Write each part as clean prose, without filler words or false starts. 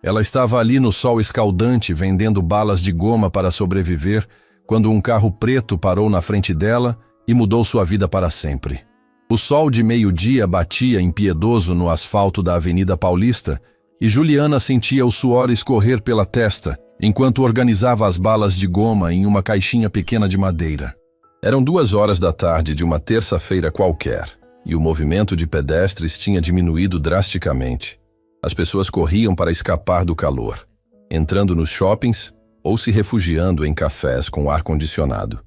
Ela estava ali no sol escaldante vendendo balas de goma para sobreviver, quando um carro preto parou na frente dela e mudou sua vida para sempre. O sol de meio-dia batia impiedoso no asfalto da Avenida Paulista e Juliana sentia o suor escorrer pela testa enquanto organizava as balas de goma em uma caixinha pequena de madeira. Eram 2 horas da tarde de uma terça-feira qualquer e o movimento de pedestres tinha diminuído drasticamente. As pessoas corriam para escapar do calor, entrando nos shoppings ou se refugiando em cafés com ar-condicionado.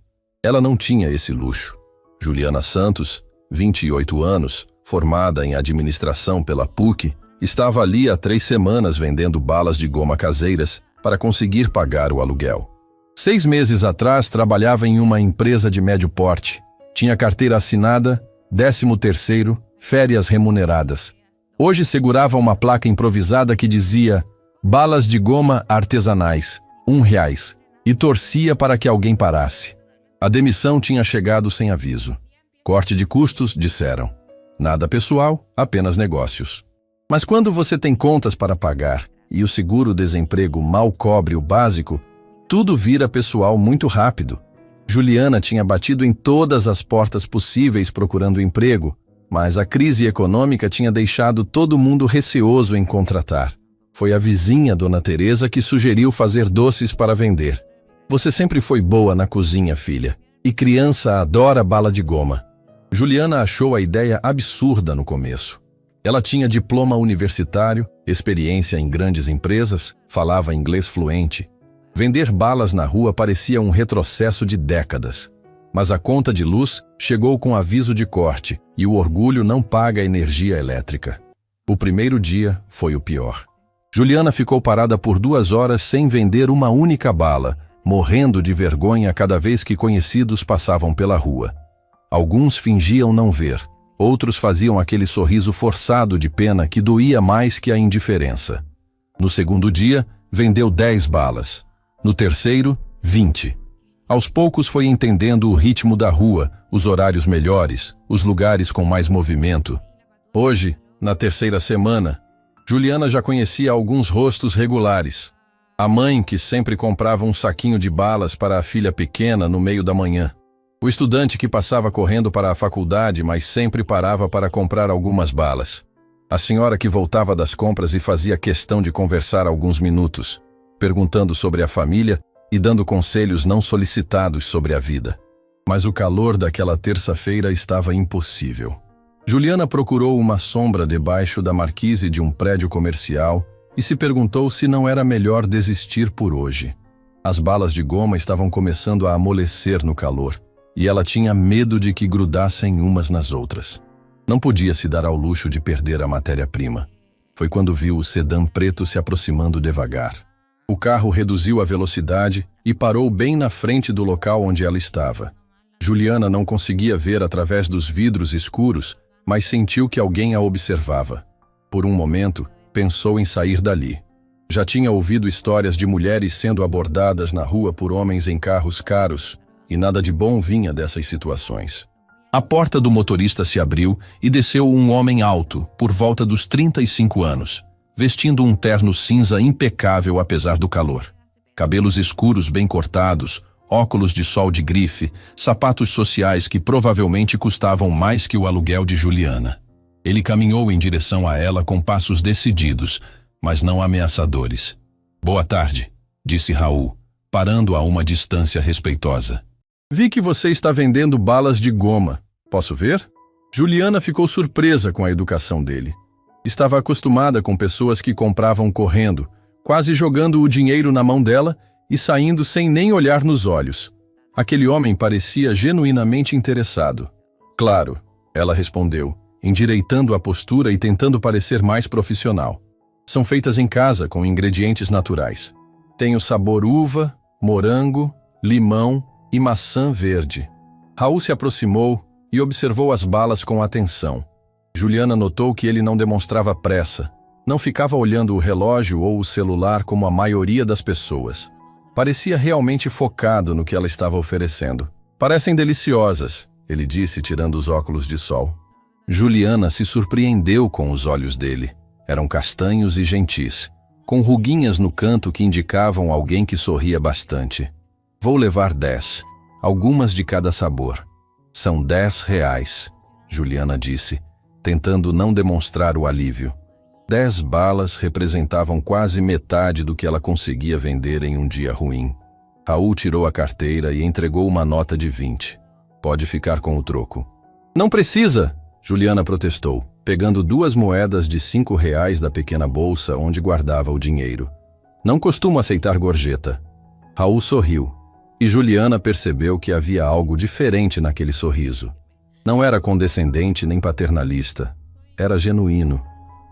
Ela não tinha esse luxo. Juliana Santos, 28 anos, formada em administração pela PUC, estava ali há 3 semanas vendendo balas de goma caseiras para conseguir pagar o aluguel. 6 meses atrás trabalhava em uma empresa de médio porte. Tinha carteira assinada, 13º, férias remuneradas. Hoje segurava uma placa improvisada que dizia balas de goma artesanais, R$1, e torcia para que alguém parasse. A demissão tinha chegado sem aviso. Corte de custos, disseram. Nada pessoal, apenas negócios. Mas quando você tem contas para pagar e o seguro-desemprego mal cobre o básico, tudo vira pessoal muito rápido. Juliana tinha batido em todas as portas possíveis procurando emprego, mas a crise econômica tinha deixado todo mundo receoso em contratar. Foi a vizinha Dona Teresa que sugeriu fazer doces para vender. Você sempre foi boa na cozinha, filha, e criança adora bala de goma. Juliana achou a ideia absurda no começo. Ela tinha diploma universitário, experiência em grandes empresas, falava inglês fluente. Vender balas na rua parecia um retrocesso de décadas. Mas a conta de luz chegou com aviso de corte e o orgulho não paga energia elétrica. O primeiro dia foi o pior. Juliana ficou parada por 2 horas sem vender uma única bala, morrendo de vergonha cada vez que conhecidos passavam pela rua. Alguns fingiam não ver, outros faziam aquele sorriso forçado de pena que doía mais que a indiferença. No segundo dia, vendeu 10 balas. No terceiro, 20. Aos poucos foi entendendo o ritmo da rua, os horários melhores, os lugares com mais movimento. Hoje, na 3ª semana, Juliana já conhecia alguns rostos regulares. A mãe que sempre comprava um saquinho de balas para a filha pequena no meio da manhã. O estudante que passava correndo para a faculdade, mas sempre parava para comprar algumas balas. A senhora que voltava das compras e fazia questão de conversar alguns minutos, perguntando sobre a família e dando conselhos não solicitados sobre a vida. Mas o calor daquela terça-feira estava impossível. Juliana procurou uma sombra debaixo da marquise de um prédio comercial e se perguntou se não era melhor desistir por hoje. As balas de goma estavam começando a amolecer no calor, e ela tinha medo de que grudassem umas nas outras. Não podia se dar ao luxo de perder a matéria-prima. Foi quando viu o sedã preto se aproximando devagar. O carro reduziu a velocidade e parou bem na frente do local onde ela estava. Juliana não conseguia ver através dos vidros escuros, mas sentiu que alguém a observava. Por um momento, pensou em sair dali. Já tinha ouvido histórias de mulheres sendo abordadas na rua por homens em carros caros, e nada de bom vinha dessas situações. A porta do motorista se abriu e desceu um homem alto, por volta dos 35 anos, vestindo um terno cinza impecável apesar do calor. Cabelos escuros bem cortados, óculos de sol de grife, sapatos sociais que provavelmente custavam mais que o aluguel de Juliana. Ele caminhou em direção a ela com passos decididos, mas não ameaçadores. "Boa tarde", disse Raul, parando a uma distância respeitosa. "Vi que você está vendendo balas de goma. Posso ver?" Juliana ficou surpresa com a educação dele. Estava acostumada com pessoas que compravam correndo, quase jogando o dinheiro na mão dela e saindo sem nem olhar nos olhos. Aquele homem parecia genuinamente interessado. "Claro", ela respondeu, endireitando a postura e tentando parecer mais profissional. "São feitas em casa com ingredientes naturais. Tem o sabor uva, morango, limão e maçã verde." Raul se aproximou e observou as balas com atenção. Juliana notou que ele não demonstrava pressa, não ficava olhando o relógio ou o celular como a maioria das pessoas. Parecia realmente focado no que ela estava oferecendo. "Parecem deliciosas", ele disse, tirando os óculos de sol. Juliana se surpreendeu com os olhos dele. Eram castanhos e gentis, com ruguinhas no canto que indicavam alguém que sorria bastante. Vou levar 10, algumas de cada sabor. São R$ 10, Juliana disse, tentando não demonstrar o alívio. 10 balas representavam quase metade do que ela conseguia vender em um dia ruim. Raul tirou a carteira e entregou uma nota de 20. Pode ficar com o troco. Não precisa, Juliana protestou, pegando 2 moedas de R$ 5 da pequena bolsa onde guardava o dinheiro. Não costumo aceitar gorjeta. Raul sorriu, e Juliana percebeu que havia algo diferente naquele sorriso. Não era condescendente nem paternalista. Era genuíno.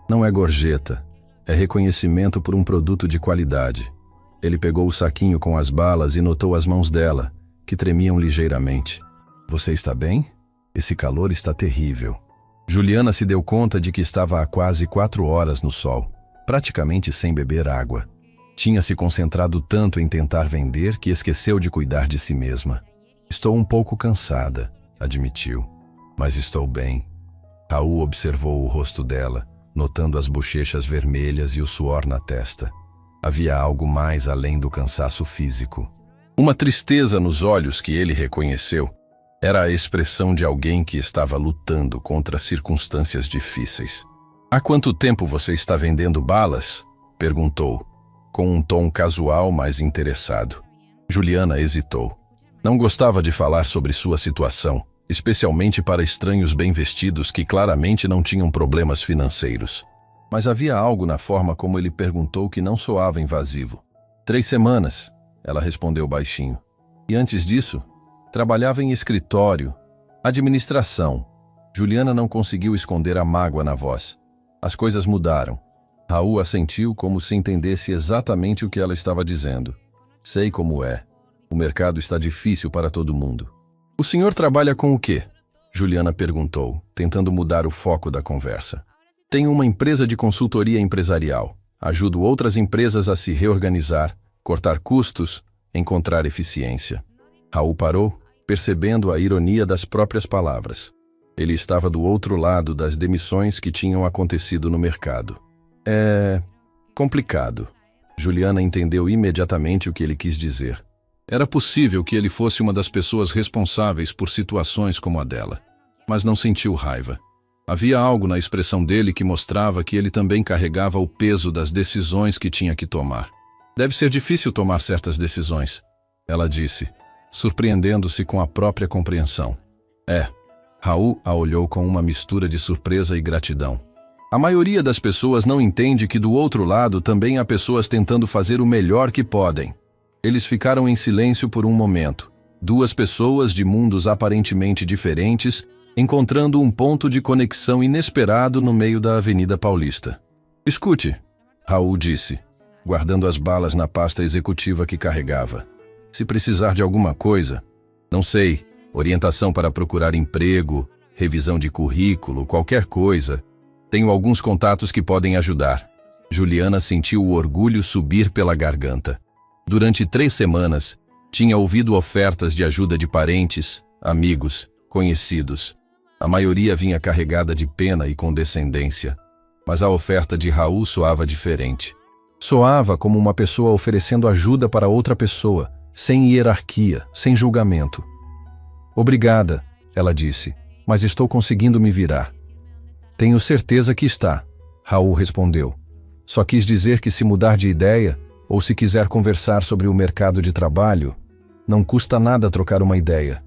Não é gorjeta. É reconhecimento por um produto de qualidade. Ele pegou o saquinho com as balas e notou as mãos dela, que tremiam ligeiramente. Você está bem? Esse calor está terrível. Juliana se deu conta de que estava há quase 4 horas no sol, praticamente sem beber água. Tinha se concentrado tanto em tentar vender que esqueceu de cuidar de si mesma. Estou um pouco cansada, admitiu. Mas estou bem. Raul observou o rosto dela, notando as bochechas vermelhas e o suor na testa. Havia algo mais além do cansaço físico. Uma tristeza nos olhos que ele reconheceu. Era a expressão de alguém que estava lutando contra circunstâncias difíceis. Há quanto tempo você está vendendo balas? Perguntou, com um tom casual, mas interessado. Juliana hesitou. Não gostava de falar sobre sua situação, especialmente para estranhos bem vestidos que claramente não tinham problemas financeiros. Mas havia algo na forma como ele perguntou que não soava invasivo. 3 semanas, ela respondeu baixinho. E antes disso, trabalhava em escritório, administração. Juliana não conseguiu esconder a mágoa na voz. As coisas mudaram. Raul assentiu como se entendesse exatamente o que ela estava dizendo. Sei como é. O mercado está difícil para todo mundo. O senhor trabalha com o quê? Juliana perguntou, tentando mudar o foco da conversa. Tenho uma empresa de consultoria empresarial. Ajudo outras empresas a se reorganizar, cortar custos, encontrar eficiência. Raul parou, percebendo a ironia das próprias palavras. Ele estava do outro lado das demissões que tinham acontecido no mercado. É complicado. Juliana entendeu imediatamente o que ele quis dizer. Era possível que ele fosse uma das pessoas responsáveis por situações como a dela, mas não sentiu raiva. Havia algo na expressão dele que mostrava que ele também carregava o peso das decisões que tinha que tomar. Deve ser difícil tomar certas decisões, ela disse, surpreendendo-se com a própria compreensão. Raul a olhou com uma mistura de surpresa e gratidão. A maioria das pessoas não entende que do outro lado também há pessoas tentando fazer o melhor que podem. Eles ficaram em silêncio por um momento. 2 pessoas de mundos aparentemente diferentes, encontrando um ponto de conexão inesperado no meio da Avenida Paulista. Escute, Raul disse, guardando as balas na pasta executiva que carregava. Se precisar de alguma coisa, não sei, orientação para procurar emprego, revisão de currículo, qualquer coisa, tenho alguns contatos que podem ajudar. Juliana sentiu o orgulho subir pela garganta. Durante 3 semanas, tinha ouvido ofertas de ajuda de parentes, amigos, conhecidos. A maioria vinha carregada de pena e condescendência, mas a oferta de Raul soava diferente. Soava como uma pessoa oferecendo ajuda para outra pessoa, sem hierarquia, sem julgamento. Obrigada, ela disse, mas estou conseguindo me virar. Tenho certeza que está, Raul respondeu. Só quis dizer que se mudar de ideia, ou se quiser conversar sobre o mercado de trabalho, não custa nada trocar uma ideia.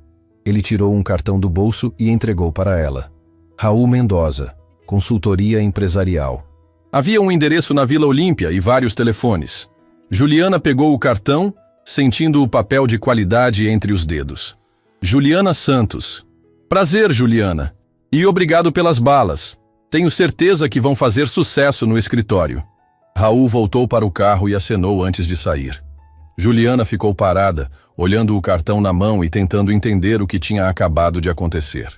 Ele tirou um cartão do bolso e entregou para ela. Raul Mendoza, consultoria empresarial. Havia um endereço na Vila Olímpia e vários telefones. Juliana pegou o cartão, sentindo o papel de qualidade entre os dedos. Juliana Santos. Prazer, Juliana. E obrigado pelas balas. Tenho certeza que vão fazer sucesso no escritório. Raul voltou para o carro e acenou antes de sair. Juliana ficou parada, olhando o cartão na mão e tentando entender o que tinha acabado de acontecer.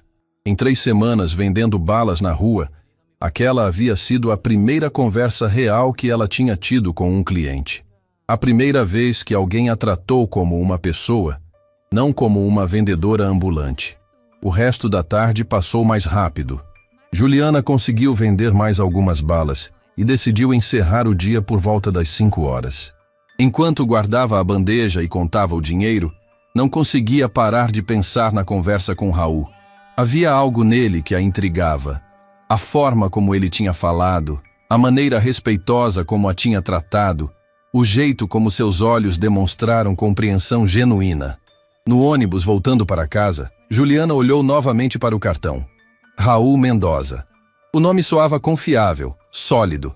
Em 3 semanas vendendo balas na rua, aquela havia sido a primeira conversa real que ela tinha tido com um cliente. A primeira vez que alguém a tratou como uma pessoa, não como uma vendedora ambulante. O resto da tarde passou mais rápido. Juliana conseguiu vender mais algumas balas e decidiu encerrar o dia por volta das 5 horas. Enquanto guardava a bandeja e contava o dinheiro, não conseguia parar de pensar na conversa com Raul. Havia algo nele que a intrigava. A forma como ele tinha falado, a maneira respeitosa como a tinha tratado, o jeito como seus olhos demonstraram compreensão genuína. No ônibus voltando para casa, Juliana olhou novamente para o cartão. Raul Mendoza. O nome soava confiável, sólido.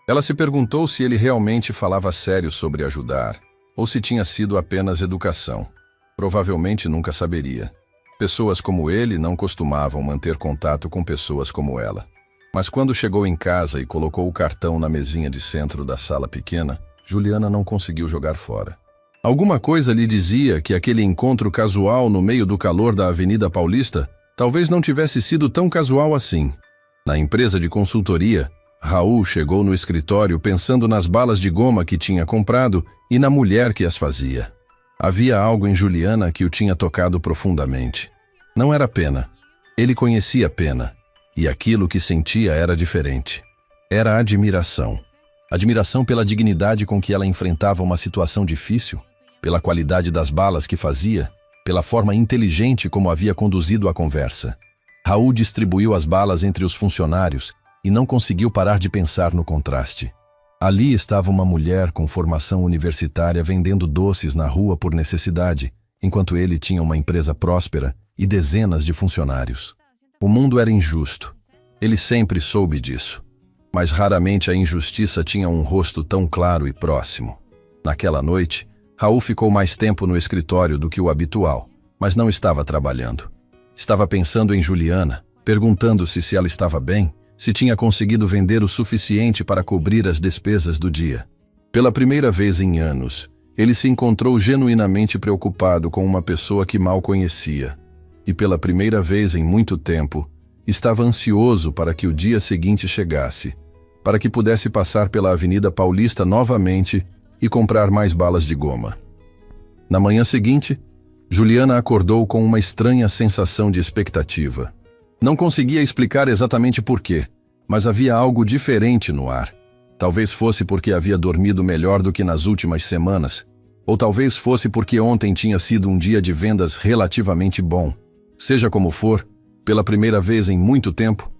Ela se perguntou se ele realmente falava sério sobre ajudar, ou se tinha sido apenas educação. Provavelmente nunca saberia. Pessoas como ele não costumavam manter contato com pessoas como ela. Mas quando chegou em casa e colocou o cartão na mesinha de centro da sala pequena, Juliana não conseguiu jogar fora. Alguma coisa lhe dizia que aquele encontro casual no meio do calor da Avenida Paulista talvez não tivesse sido tão casual assim. Na empresa de consultoria, Raul chegou no escritório pensando nas balas de goma que tinha comprado e na mulher que as fazia. Havia algo em Juliana que o tinha tocado profundamente. Não era pena. Ele conhecia pena. E aquilo que sentia era diferente. Era admiração. Admiração pela dignidade com que ela enfrentava uma situação difícil, pela qualidade das balas que fazia, pela forma inteligente como havia conduzido a conversa. Raul distribuiu as balas entre os funcionários e não conseguiu parar de pensar no contraste. Ali estava uma mulher com formação universitária vendendo doces na rua por necessidade, enquanto ele tinha uma empresa próspera e dezenas de funcionários. O mundo era injusto. Ele sempre soube disso. Mas raramente a injustiça tinha um rosto tão claro e próximo. Naquela noite, Raul ficou mais tempo no escritório do que o habitual, mas não estava trabalhando. Estava pensando em Juliana, perguntando-se se ela estava bem, se tinha conseguido vender o suficiente para cobrir as despesas do dia. Pela primeira vez em anos, ele se encontrou genuinamente preocupado com uma pessoa que mal conhecia. E pela primeira vez em muito tempo, estava ansioso para que o dia seguinte chegasse, para que pudesse passar pela Avenida Paulista novamente e comprar mais balas de goma. Na manhã seguinte, Juliana acordou com uma estranha sensação de expectativa. Não conseguia explicar exatamente por quê, mas havia algo diferente no ar. Talvez fosse porque havia dormido melhor do que nas últimas semanas, ou talvez fosse porque ontem tinha sido um dia de vendas relativamente bom. Seja como for, pela primeira vez em muito tempo,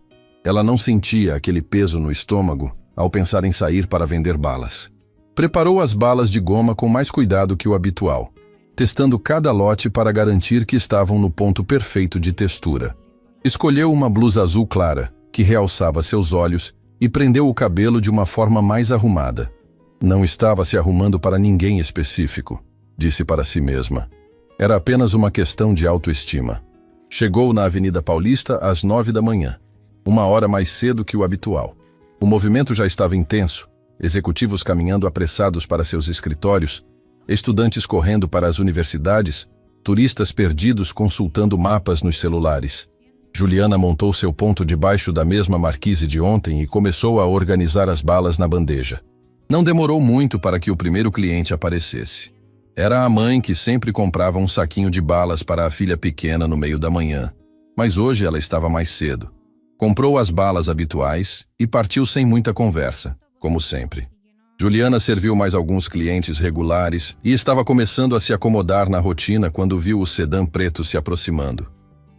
ela não sentia aquele peso no estômago ao pensar em sair para vender balas. Preparou as balas de goma com mais cuidado que o habitual, testando cada lote para garantir que estavam no ponto perfeito de textura. Escolheu uma blusa azul clara, que realçava seus olhos, e prendeu o cabelo de uma forma mais arrumada. Não estava se arrumando para ninguém específico, disse para si mesma. Era apenas uma questão de autoestima. Chegou na Avenida Paulista às 9 da manhã, uma hora mais cedo que o habitual. O movimento já estava intenso, executivos caminhando apressados para seus escritórios, estudantes correndo para as universidades, turistas perdidos consultando mapas nos celulares. Juliana montou seu ponto debaixo da mesma marquise de ontem e começou a organizar as balas na bandeja. Não demorou muito para que o primeiro cliente aparecesse. Era a mãe que sempre comprava um saquinho de balas para a filha pequena no meio da manhã, mas hoje ela estava mais cedo. Comprou as balas habituais e partiu sem muita conversa, como sempre. Juliana serviu mais alguns clientes regulares e estava começando a se acomodar na rotina quando viu o sedã preto se aproximando.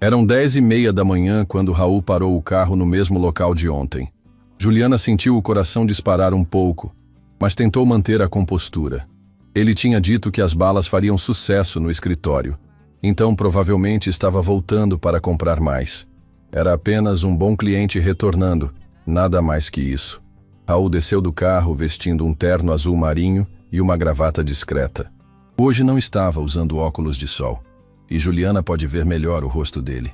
Eram 10h30 da manhã quando Raul parou o carro no mesmo local de ontem. Juliana sentiu o coração disparar um pouco, mas tentou manter a compostura. Ele tinha dito que as balas fariam sucesso no escritório, então provavelmente estava voltando para comprar mais. Era apenas um bom cliente retornando, nada mais que isso. Raul desceu do carro vestindo um terno azul marinho e uma gravata discreta. Hoje não estava usando óculos de sol, e Juliana pode ver melhor o rosto dele.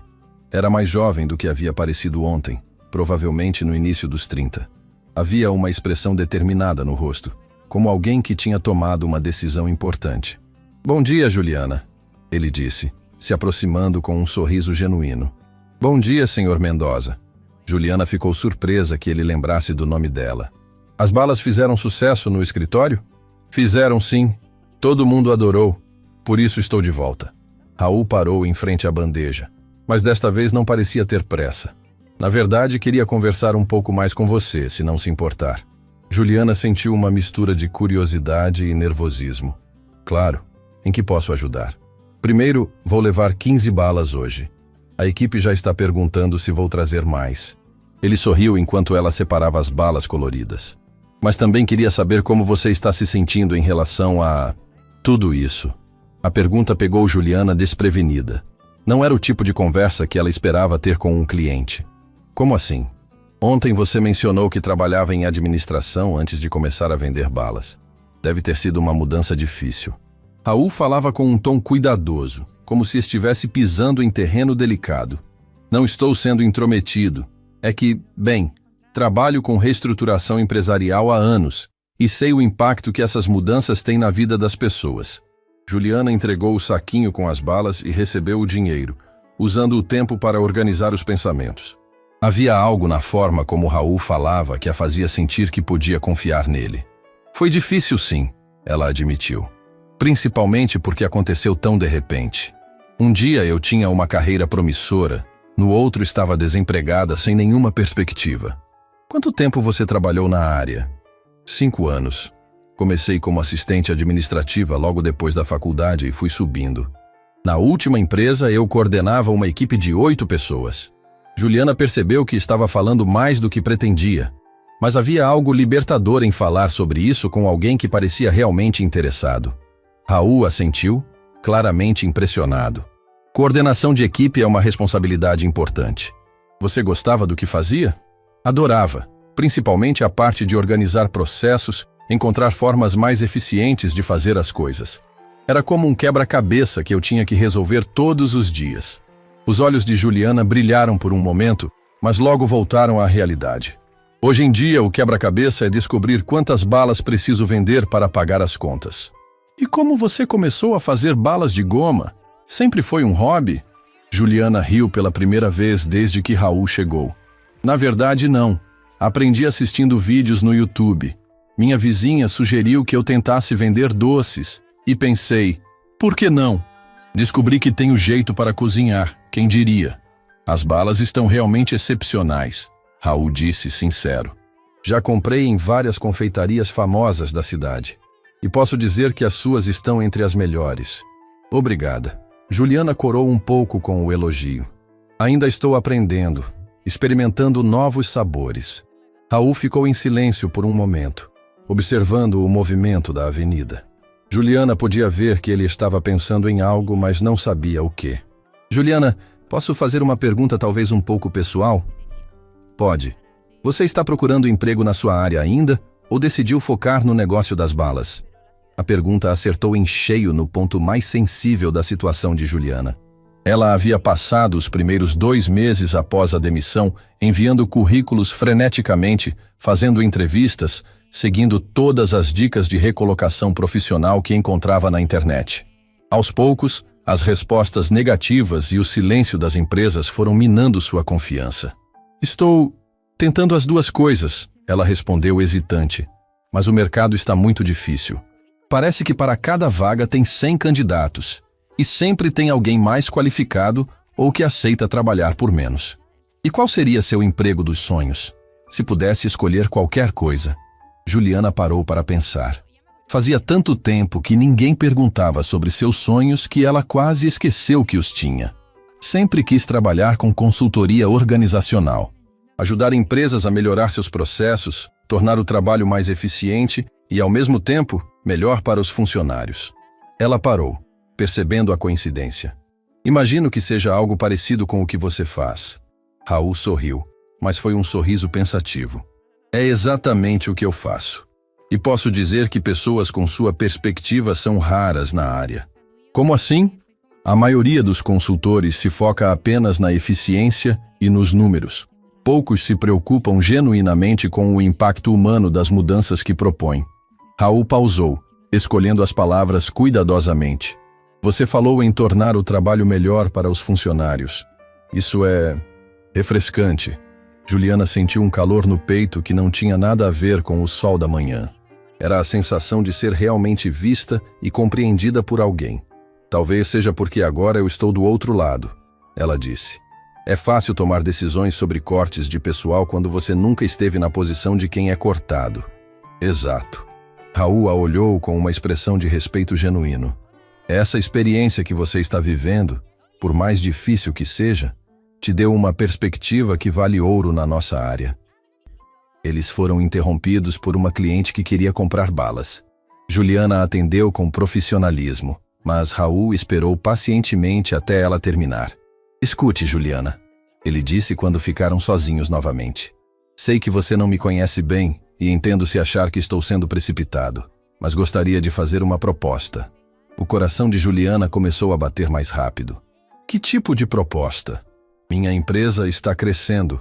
Era mais jovem do que havia parecido ontem, provavelmente no início dos 30. Havia uma expressão determinada no rosto, como alguém que tinha tomado uma decisão importante. "Bom dia, Juliana", ele disse, se aproximando com um sorriso genuíno. "Bom dia, Sr. Mendoza." Juliana ficou surpresa que ele lembrasse do nome dela. "As balas fizeram sucesso no escritório?" "Fizeram sim. Todo mundo adorou. Por isso estou de volta." Raul parou em frente à bandeja, mas desta vez não parecia ter pressa. "Na verdade, queria conversar um pouco mais com você, se não se importar." Juliana sentiu uma mistura de curiosidade e nervosismo. Claro, em que posso ajudar? Primeiro, vou levar 15 balas hoje. A equipe já está perguntando se vou trazer mais. Ele sorriu enquanto ela separava as balas coloridas. Mas também queria saber como você está se sentindo em relação a tudo isso. A pergunta pegou Juliana desprevenida. Não era o tipo de conversa que ela esperava ter com um cliente. Como assim? Ontem você mencionou que trabalhava em administração antes de começar a vender balas. Deve ter sido uma mudança difícil. Raul falava com um tom cuidadoso, como se estivesse pisando em terreno delicado. Não estou sendo intrometido. É que, bem, trabalho com reestruturação empresarial há anos e sei o impacto que essas mudanças têm na vida das pessoas. Juliana entregou o saquinho com as balas e recebeu o dinheiro, usando o tempo para organizar os pensamentos. Havia algo na forma como Raul falava que a fazia sentir que podia confiar nele. Foi difícil, sim, ela admitiu. Principalmente porque aconteceu tão de repente. Um dia eu tinha uma carreira promissora, no outro estava desempregada sem nenhuma perspectiva. Quanto tempo você trabalhou na área? 5 anos. Comecei como assistente administrativa logo depois da faculdade e fui subindo. Na última empresa, eu coordenava uma equipe de 8 pessoas. Juliana percebeu que estava falando mais do que pretendia, mas havia algo libertador em falar sobre isso com alguém que parecia realmente interessado. Raul assentiu, claramente impressionado. Coordenação de equipe é uma responsabilidade importante. Você gostava do que fazia? Adorava, principalmente a parte de organizar processos, encontrar formas mais eficientes de fazer as coisas. Era como um quebra-cabeça que eu tinha que resolver todos os dias. Os olhos de Juliana brilharam por um momento, mas logo voltaram à realidade. Hoje em dia, o quebra-cabeça é descobrir quantas balas preciso vender para pagar as contas. E como você começou a fazer balas de goma? Sempre foi um hobby? Juliana riu pela primeira vez desde que Raul chegou. Na verdade, não. Aprendi assistindo vídeos no YouTube. Minha vizinha sugeriu que eu tentasse vender doces. E pensei, por que não? Descobri que tenho jeito para cozinhar, quem diria? As balas estão realmente excepcionais, Raul disse sincero. Já comprei em várias confeitarias famosas da cidade. E posso dizer que as suas estão entre as melhores. Obrigada. Juliana corou um pouco com o elogio. Ainda estou aprendendo, experimentando novos sabores. Raul ficou em silêncio por um momento, observando o movimento da avenida. Juliana podia ver que ele estava pensando em algo, mas não sabia o quê. Juliana, posso fazer uma pergunta talvez um pouco pessoal? Pode. Você está procurando emprego na sua área ainda ou decidiu focar no negócio das balas? A pergunta acertou em cheio no ponto mais sensível da situação de Juliana. Ela havia passado os primeiros 2 meses após a demissão, enviando currículos freneticamente, fazendo entrevistas, seguindo todas as dicas de recolocação profissional que encontrava na internet. Aos poucos, as respostas negativas e o silêncio das empresas foram minando sua confiança. Estou tentando as 2 coisas, ela respondeu hesitante. Mas o mercado está muito difícil. Parece que para cada vaga tem 100 candidatos. E sempre tem alguém mais qualificado ou que aceita trabalhar por menos. E qual seria seu emprego dos sonhos? Se pudesse escolher qualquer coisa. Juliana parou para pensar. Fazia tanto tempo que ninguém perguntava sobre seus sonhos que ela quase esqueceu que os tinha. Sempre quis trabalhar com consultoria organizacional. Ajudar empresas a melhorar seus processos, tornar o trabalho mais eficiente e, ao mesmo tempo, melhor para os funcionários. Ela parou, percebendo a coincidência. Imagino que seja algo parecido com o que você faz. Raul sorriu, mas foi um sorriso pensativo. É exatamente o que eu faço. E posso dizer que pessoas com sua perspectiva são raras na área. Como assim? A maioria dos consultores se foca apenas na eficiência e nos números. Poucos se preocupam genuinamente com o impacto humano das mudanças que propõem. Raul pausou, escolhendo as palavras cuidadosamente. Você falou em tornar o trabalho melhor para os funcionários. Isso é refrescante. Juliana sentiu um calor no peito que não tinha nada a ver com o sol da manhã. Era a sensação de ser realmente vista e compreendida por alguém. Talvez seja porque agora eu estou do outro lado, ela disse. É fácil tomar decisões sobre cortes de pessoal quando você nunca esteve na posição de quem é cortado. Exato. Raul a olhou com uma expressão de respeito genuíno. Essa experiência que você está vivendo, por mais difícil que seja, te deu uma perspectiva que vale ouro na nossa área. Eles foram interrompidos por uma cliente que queria comprar balas. Juliana atendeu com profissionalismo, mas Raul esperou pacientemente até ela terminar. Escute, Juliana, ele disse quando ficaram sozinhos novamente. Sei que você não me conhece bem e entendo se achar que estou sendo precipitado, mas gostaria de fazer uma proposta. O coração de Juliana começou a bater mais rápido. Que tipo de proposta? Minha empresa está crescendo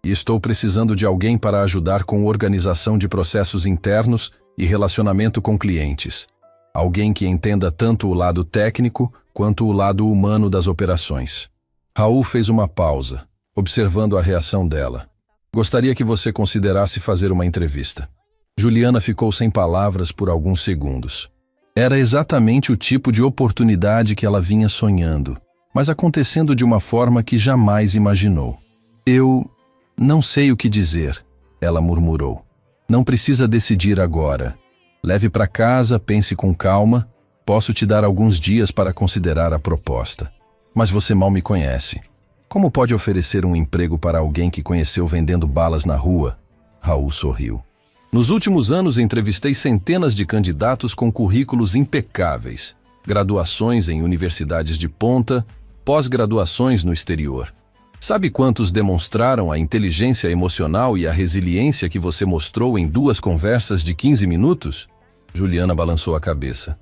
e estou precisando de alguém para ajudar com organização de processos internos e relacionamento com clientes. Alguém que entenda tanto o lado técnico quanto o lado humano das operações. Raul fez uma pausa, observando a reação dela. Gostaria que você considerasse fazer uma entrevista. Juliana ficou sem palavras por alguns segundos. Era exatamente o tipo de oportunidade que ela vinha sonhando, mas acontecendo de uma forma que jamais imaginou. Eu não sei o que dizer, ela murmurou. Não precisa decidir agora. Leve para casa, pense com calma. Posso te dar alguns dias para considerar a proposta. Mas você mal me conhece. Como pode oferecer um emprego para alguém que conheceu vendendo balas na rua? Raul sorriu. Nos últimos anos entrevistei centenas de candidatos com currículos impecáveis, graduações em universidades de ponta, pós-graduações no exterior. Sabe quantos demonstraram a inteligência emocional e a resiliência que você mostrou em 2 conversas de 15 minutos? Juliana balançou a cabeça.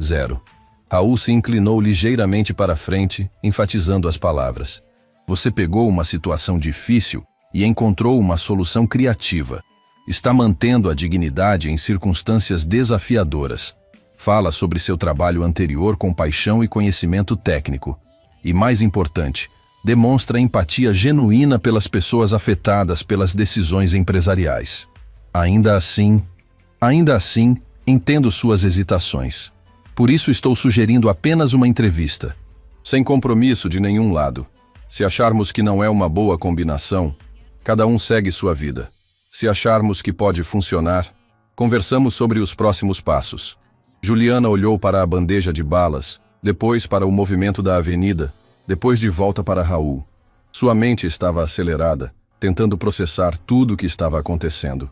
0. Raul se inclinou ligeiramente para frente, enfatizando as palavras. Você pegou uma situação difícil e encontrou uma solução criativa. Está mantendo a dignidade em circunstâncias desafiadoras. Fala sobre seu trabalho anterior com paixão e conhecimento técnico. E mais importante, demonstra empatia genuína pelas pessoas afetadas pelas decisões empresariais. Ainda assim, entendo suas hesitações. Por isso estou sugerindo apenas uma entrevista. Sem compromisso de nenhum lado. Se acharmos que não é uma boa combinação, cada um segue sua vida. Se acharmos que pode funcionar, conversamos sobre os próximos passos. Juliana olhou para a bandeja de balas, depois para o movimento da avenida, depois de volta para Raul. Sua mente estava acelerada, tentando processar tudo o que estava acontecendo.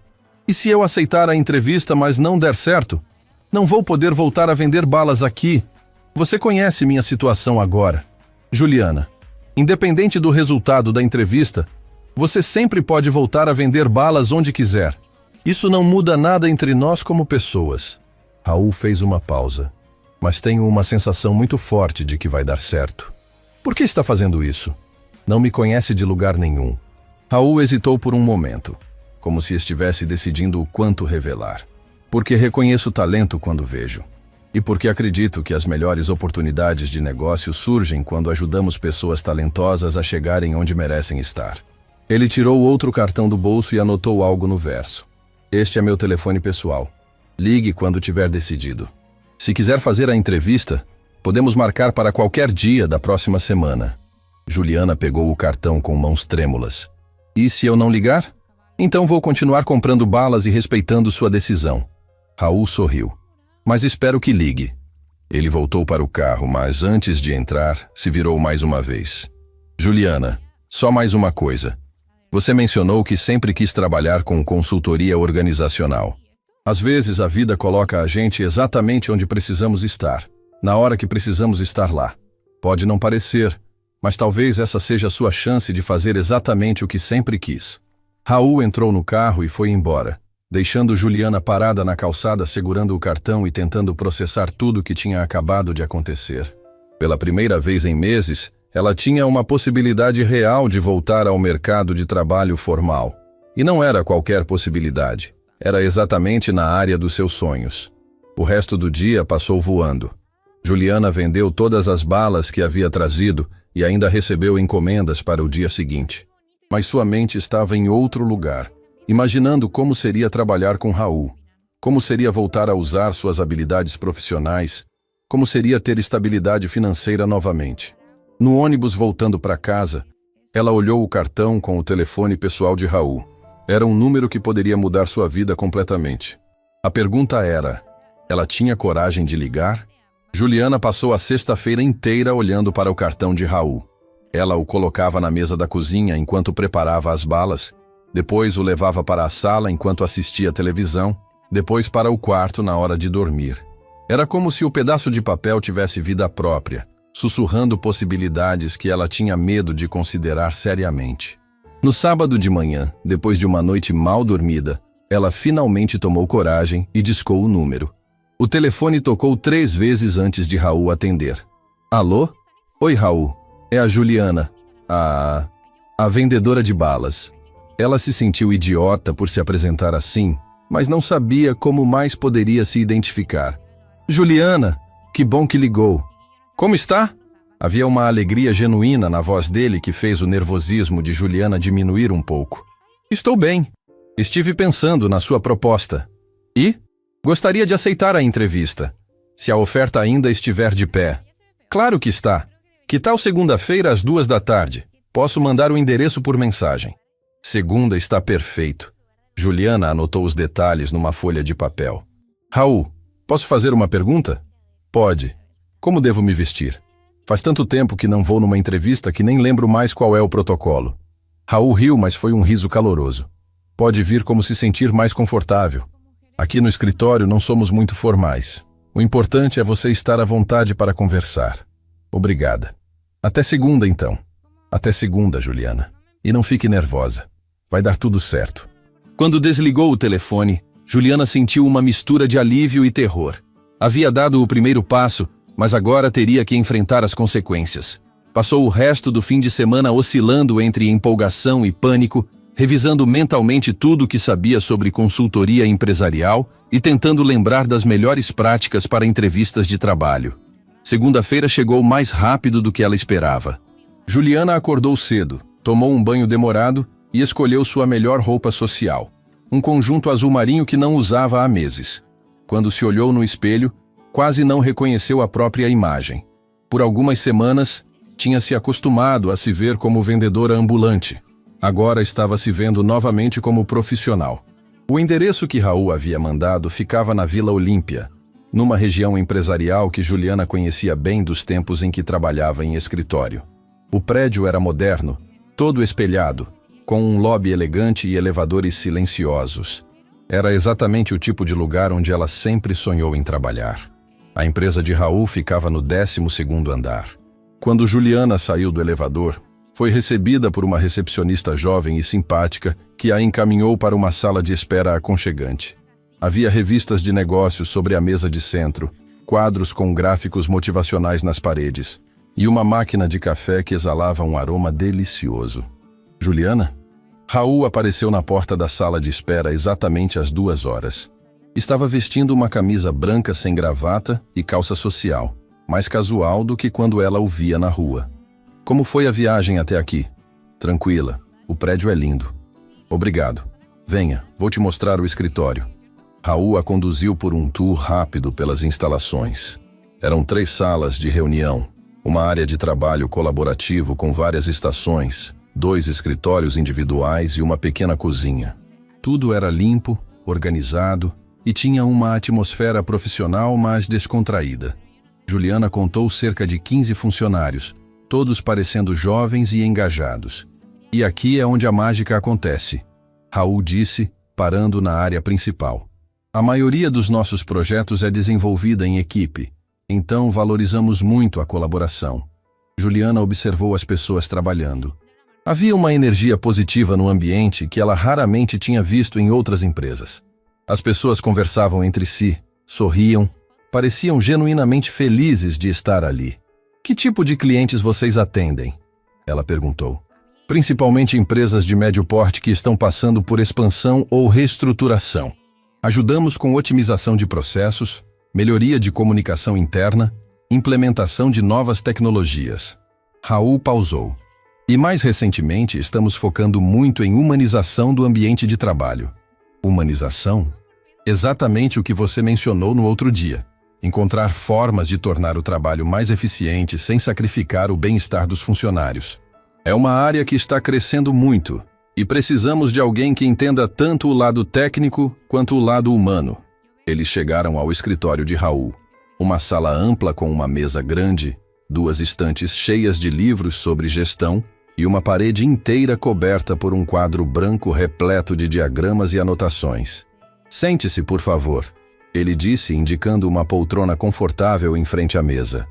E se eu aceitar a entrevista, mas não der certo? Não vou poder voltar a vender balas aqui. Você conhece minha situação agora. Juliana, independente do resultado da entrevista, você sempre pode voltar a vender balas onde quiser. Isso não muda nada entre nós como pessoas. Raul fez uma pausa, mas tenho uma sensação muito forte de que vai dar certo. Por que está fazendo isso? Não me conhece de lugar nenhum. Raul hesitou por um momento, como se estivesse decidindo o quanto revelar. Porque reconheço talento quando vejo. E porque acredito que as melhores oportunidades de negócio surgem quando ajudamos pessoas talentosas a chegarem onde merecem estar. Ele tirou outro cartão do bolso e anotou algo no verso. Este é meu telefone pessoal. Ligue quando tiver decidido. Se quiser fazer a entrevista, podemos marcar para qualquer dia da próxima semana. Juliana pegou o cartão com mãos trêmulas. E se eu não ligar? Então vou continuar comprando balas e respeitando sua decisão. Raul sorriu. Mas espero que ligue. Ele voltou para o carro, mas antes de entrar, se virou mais uma vez. Juliana, só mais uma coisa. Você mencionou que sempre quis trabalhar com consultoria organizacional. Às vezes a vida coloca a gente exatamente onde precisamos estar, na hora que precisamos estar lá. Pode não parecer, mas talvez essa seja a sua chance de fazer exatamente o que sempre quis. Raul entrou no carro e foi embora, deixando Juliana parada na calçada segurando o cartão e tentando processar tudo o que tinha acabado de acontecer. Pela primeira vez em meses, ela tinha uma possibilidade real de voltar ao mercado de trabalho formal. E não era qualquer possibilidade. Era exatamente na área dos seus sonhos. O resto do dia passou voando. Juliana vendeu todas as balas que havia trazido e ainda recebeu encomendas para o dia seguinte. Mas sua mente estava em outro lugar, imaginando como seria trabalhar com Raul, como seria voltar a usar suas habilidades profissionais, como seria ter estabilidade financeira novamente. No ônibus voltando para casa, ela olhou o cartão com o telefone pessoal de Raul. Era um número que poderia mudar sua vida completamente. A pergunta era: ela tinha coragem de ligar? Juliana passou a sexta-feira inteira olhando para o cartão de Raul. Ela o colocava na mesa da cozinha enquanto preparava as balas, depois o levava para a sala enquanto assistia televisão, depois para o quarto na hora de dormir. Era como se o pedaço de papel tivesse vida própria, sussurrando possibilidades que ela tinha medo de considerar seriamente. No sábado de manhã, depois de uma noite mal dormida, ela finalmente tomou coragem e discou o número. O telefone tocou 3 vezes antes de Raul atender. Alô? Oi, Raul. É a Juliana, a vendedora de balas. Ela se sentiu idiota por se apresentar assim, mas não sabia como mais poderia se identificar. Juliana, que bom que ligou. Como está? Havia uma alegria genuína na voz dele que fez o nervosismo de Juliana diminuir um pouco. Estou bem. Estive pensando na sua proposta. E? Gostaria de aceitar a entrevista, se a oferta ainda estiver de pé. Claro que está. Que tal segunda-feira às 14h? Posso mandar o endereço por mensagem. Segunda está perfeito. Juliana anotou os detalhes numa folha de papel. Raul, posso fazer uma pergunta? Pode. Como devo me vestir? Faz tanto tempo que não vou numa entrevista que nem lembro mais qual é o protocolo. Raul riu, mas foi um riso caloroso. Pode vir como se sentir mais confortável. Aqui no escritório não somos muito formais. O importante é você estar à vontade para conversar. Obrigada. Até segunda, então. Até segunda, Juliana. E não fique nervosa. Vai dar tudo certo. Quando desligou o telefone, Juliana sentiu uma mistura de alívio e terror. Havia dado o primeiro passo, mas agora teria que enfrentar as consequências. Passou o resto do fim de semana oscilando entre empolgação e pânico, revisando mentalmente tudo o que sabia sobre consultoria empresarial e tentando lembrar das melhores práticas para entrevistas de trabalho. Segunda-feira chegou mais rápido do que ela esperava. Juliana acordou cedo, tomou um banho demorado e escolheu sua melhor roupa social, um conjunto azul marinho que não usava há meses. Quando se olhou no espelho, quase não reconheceu a própria imagem. Por algumas semanas, tinha se acostumado a se ver como vendedora ambulante. Agora estava se vendo novamente como profissional. O endereço que Raul havia mandado ficava na Vila Olímpia, numa região empresarial que Juliana conhecia bem dos tempos em que trabalhava em escritório. O prédio era moderno, todo espelhado, com um lobby elegante e elevadores silenciosos. Era exatamente o tipo de lugar onde ela sempre sonhou em trabalhar. A empresa de Raul ficava no 12º andar. Quando Juliana saiu do elevador, foi recebida por uma recepcionista jovem e simpática que a encaminhou para uma sala de espera aconchegante. Havia revistas de negócios sobre a mesa de centro, quadros com gráficos motivacionais nas paredes e uma máquina de café que exalava um aroma delicioso. Juliana? Raul apareceu na porta da sala de espera exatamente às 2h. Estava vestindo uma camisa branca sem gravata e calça social, mais casual do que quando ela o via na rua. Como foi a viagem até aqui? Tranquila, o prédio é lindo. Obrigado. Venha, vou te mostrar o escritório. Raul a conduziu por um tour rápido pelas instalações. Eram 3 salas de reunião, uma área de trabalho colaborativo com várias estações, 2 escritórios individuais e uma pequena cozinha. Tudo era limpo, organizado e tinha uma atmosfera profissional, mas descontraída. Juliana contou cerca de 15 funcionários, todos parecendo jovens e engajados. E aqui é onde a mágica acontece, Raul disse, parando na área principal. A maioria dos nossos projetos é desenvolvida em equipe, então valorizamos muito a colaboração. Juliana observou as pessoas trabalhando. Havia uma energia positiva no ambiente que ela raramente tinha visto em outras empresas. As pessoas conversavam entre si, sorriam, pareciam genuinamente felizes de estar ali. Que tipo de clientes vocês atendem? Ela perguntou. Principalmente empresas de médio porte que estão passando por expansão ou reestruturação. Ajudamos com otimização de processos, melhoria de comunicação interna, implementação de novas tecnologias. Raul pausou. E mais recentemente estamos focando muito em humanização do ambiente de trabalho. Humanização? Exatamente o que você mencionou no outro dia. Encontrar formas de tornar o trabalho mais eficiente sem sacrificar o bem-estar dos funcionários. É uma área que está crescendo muito e precisamos de alguém que entenda tanto o lado técnico quanto o lado humano. Eles chegaram ao escritório de Raul. Uma sala ampla com uma mesa grande, 2 estantes cheias de livros sobre gestão e uma parede inteira coberta por um quadro branco repleto de diagramas e anotações. "Sente-se, por favor", ele disse, indicando uma poltrona confortável em frente à mesa.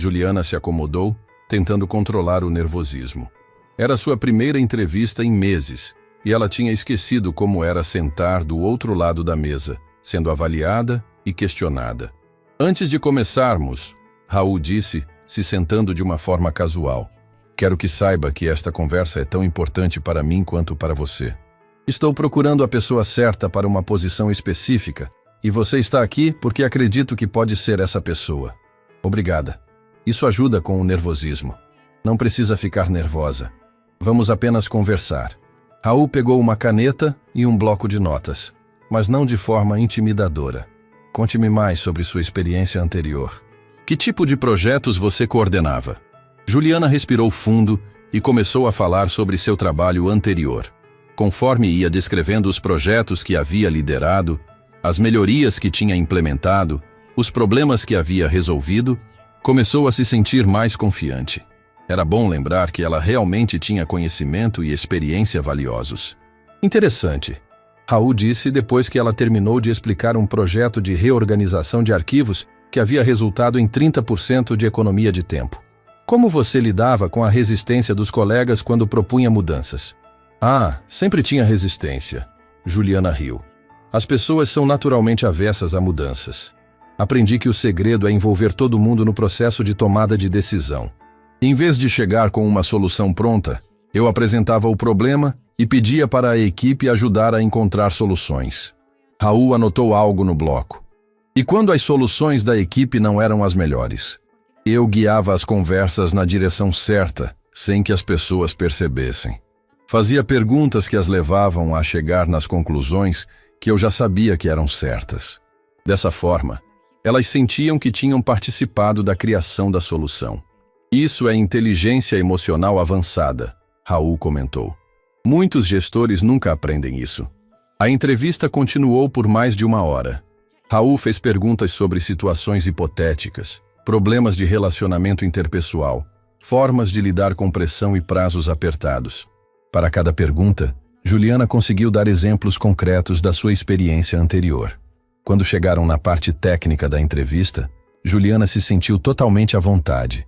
Juliana se acomodou, tentando controlar o nervosismo. Era sua primeira entrevista em meses, e ela tinha esquecido como era sentar do outro lado da mesa, sendo avaliada e questionada. "Antes de começarmos", Raul disse, se sentando de uma forma casual, "quero que saiba que esta conversa é tão importante para mim quanto para você. Estou procurando a pessoa certa para uma posição específica, e você está aqui porque acredito que pode ser essa pessoa. Obrigada. Isso ajuda com o nervosismo. Não precisa ficar nervosa. Vamos apenas conversar." Raul pegou uma caneta e um bloco de notas, mas não de forma intimidadora. "Conte-me mais sobre sua experiência anterior. Que tipo de projetos você coordenava?" Juliana respirou fundo e começou a falar sobre seu trabalho anterior. Conforme ia descrevendo os projetos que havia liderado, as melhorias que tinha implementado, os problemas que havia resolvido, começou a se sentir mais confiante. Era bom lembrar que ela realmente tinha conhecimento e experiência valiosos. "Interessante", Raul disse depois que ela terminou de explicar um projeto de reorganização de arquivos que havia resultado em 30% de economia de tempo. "Como você lidava com a resistência dos colegas quando propunha mudanças?" "Ah, sempre tinha resistência", Juliana riu. "As pessoas são naturalmente avessas a mudanças. Aprendi que o segredo é envolver todo mundo no processo de tomada de decisão. Em vez de chegar com uma solução pronta, eu apresentava o problema e pedia para a equipe ajudar a encontrar soluções." Raul anotou algo no bloco. "E quando as soluções da equipe não eram as melhores? Eu guiava as conversas na direção certa, sem que as pessoas percebessem. Fazia perguntas que as levavam a chegar nas conclusões que eu já sabia que eram certas. Dessa forma, elas sentiam que tinham participado da criação da solução. Isso é inteligência emocional avançada", Raul comentou. "Muitos gestores nunca aprendem isso." A entrevista continuou por mais de 1 hora. Raul fez perguntas sobre situações hipotéticas, problemas de relacionamento interpessoal, formas de lidar com pressão e prazos apertados. Para cada pergunta, Juliana conseguiu dar exemplos concretos da sua experiência anterior. Quando chegaram na parte técnica da entrevista, Juliana se sentiu totalmente à vontade.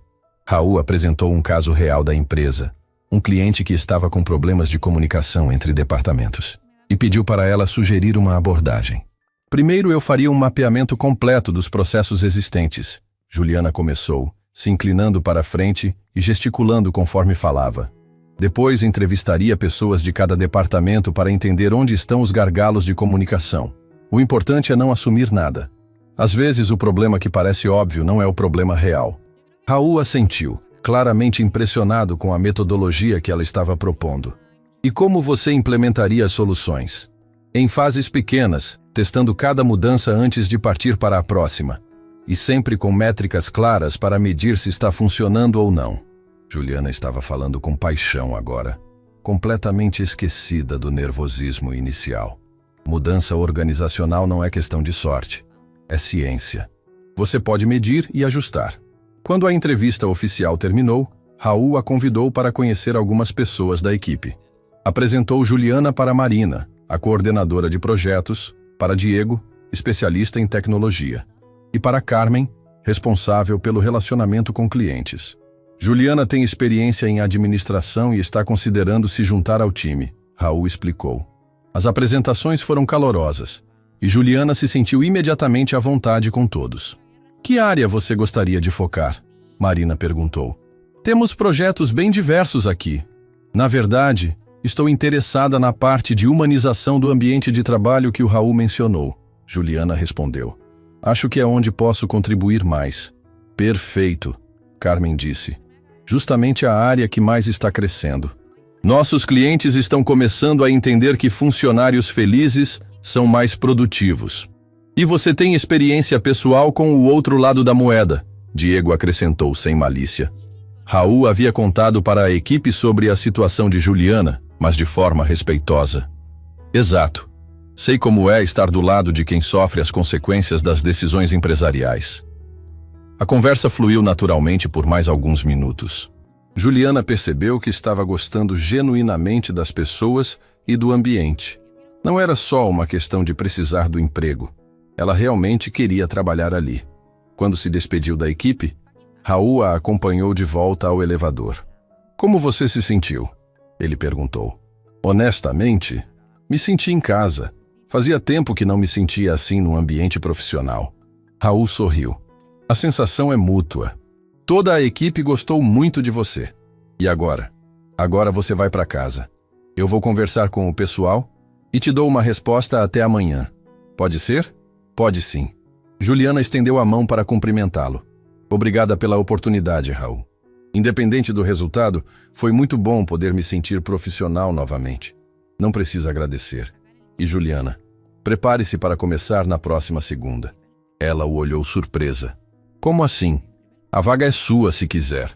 Raul apresentou um caso real da empresa, um cliente que estava com problemas de comunicação entre departamentos, e pediu para ela sugerir uma abordagem. "Primeiro eu faria um mapeamento completo dos processos existentes", Juliana começou, se inclinando para a frente e gesticulando conforme falava. "Depois entrevistaria pessoas de cada departamento para entender onde estão os gargalos de comunicação. O importante é não assumir nada. Às vezes o problema que parece óbvio não é o problema real." Raul assentiu, claramente impressionado com a metodologia que ela estava propondo. "E como você implementaria as soluções?" "Em fases pequenas, testando cada mudança antes de partir para a próxima. E sempre com métricas claras para medir se está funcionando ou não." Juliana estava falando com paixão agora, completamente esquecida do nervosismo inicial. Mudança organizacional não é questão de sorte, é ciência. Você pode medir e ajustar. Quando a entrevista oficial terminou, Raul a convidou para conhecer algumas pessoas da equipe. Apresentou Juliana para Marina, a coordenadora de projetos, para Diego, especialista em tecnologia, e para Carmen, responsável pelo relacionamento com clientes. "Juliana tem experiência em administração e está considerando se juntar ao time", Raul explicou. As apresentações foram calorosas, e Juliana se sentiu imediatamente à vontade com todos. "Que área você gostaria de focar?", Marina perguntou. "Temos projetos bem diversos aqui. Na verdade, estou interessada na parte de humanização do ambiente de trabalho que o Raul mencionou", Juliana respondeu. "Acho que é onde posso contribuir mais." "Perfeito", Carmen disse. "Justamente a área que mais está crescendo. Nossos clientes estão começando a entender que funcionários felizes são mais produtivos." "E você tem experiência pessoal com o outro lado da moeda", Diego acrescentou sem malícia. Raul havia contado para a equipe sobre a situação de Juliana, mas de forma respeitosa. "Exato. Sei como é estar do lado de quem sofre as consequências das decisões empresariais. A conversa fluiu naturalmente por mais alguns minutos. Juliana percebeu que estava gostando genuinamente das pessoas e do ambiente. Não era só uma questão de precisar do emprego. Ela realmente queria trabalhar ali. Quando se despediu da equipe, Raul a acompanhou de volta ao elevador. "Como você se sentiu?" ele perguntou. "Honestamente, me senti em casa. Fazia tempo que não me sentia assim num ambiente profissional." Raul sorriu. "A sensação é mútua. Toda a equipe gostou muito de você. E agora? Agora você vai para casa. Eu vou conversar com o pessoal e te dou uma resposta até amanhã. Pode ser?" "Pode sim." Juliana estendeu a mão para cumprimentá-lo. "Obrigada pela oportunidade, Raul. Independente do resultado, foi muito bom poder me sentir profissional novamente. Não precisa agradecer. E Juliana, prepare-se para começar na próxima segunda." Ela o olhou surpresa. "Como assim? A vaga é sua se quiser.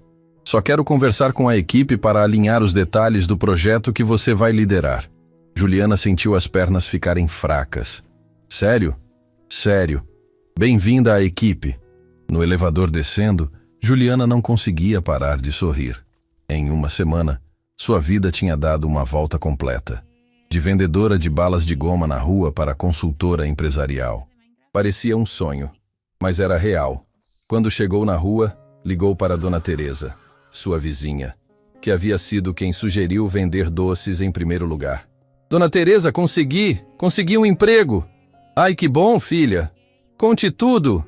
Só quero conversar com a equipe para alinhar os detalhes do projeto que você vai liderar." Juliana sentiu as pernas ficarem fracas. "Sério? Sério. Bem-vinda à equipe." No elevador descendo, Juliana não conseguia parar de sorrir. Em uma semana, sua vida tinha dado uma volta completa. De vendedora de balas de goma na rua para consultora empresarial. Parecia um sonho, mas era real. Quando chegou na rua, ligou para Dona Teresa, sua vizinha, que havia sido quem sugeriu vender doces em primeiro lugar. "Dona Teresa, consegui um emprego." "Ai, que bom, filha. Conte tudo."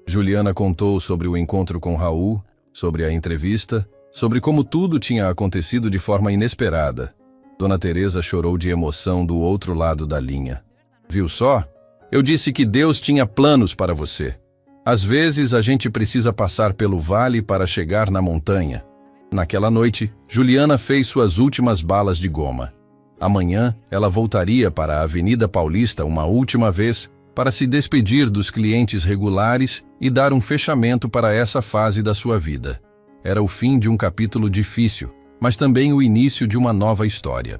Juliana contou sobre o encontro com Raul, sobre a entrevista, sobre como tudo tinha acontecido de forma inesperada. Dona Teresa chorou de emoção do outro lado da linha. "Viu só? Eu disse que Deus tinha planos para você. Às vezes a gente precisa passar pelo vale para chegar na montanha." Naquela noite, Juliana fez suas últimas balas de goma. Amanhã, ela voltaria para a Avenida Paulista uma última vez para se despedir dos clientes regulares e dar um fechamento para essa fase da sua vida. Era o fim de um capítulo difícil, mas também o início de uma nova história.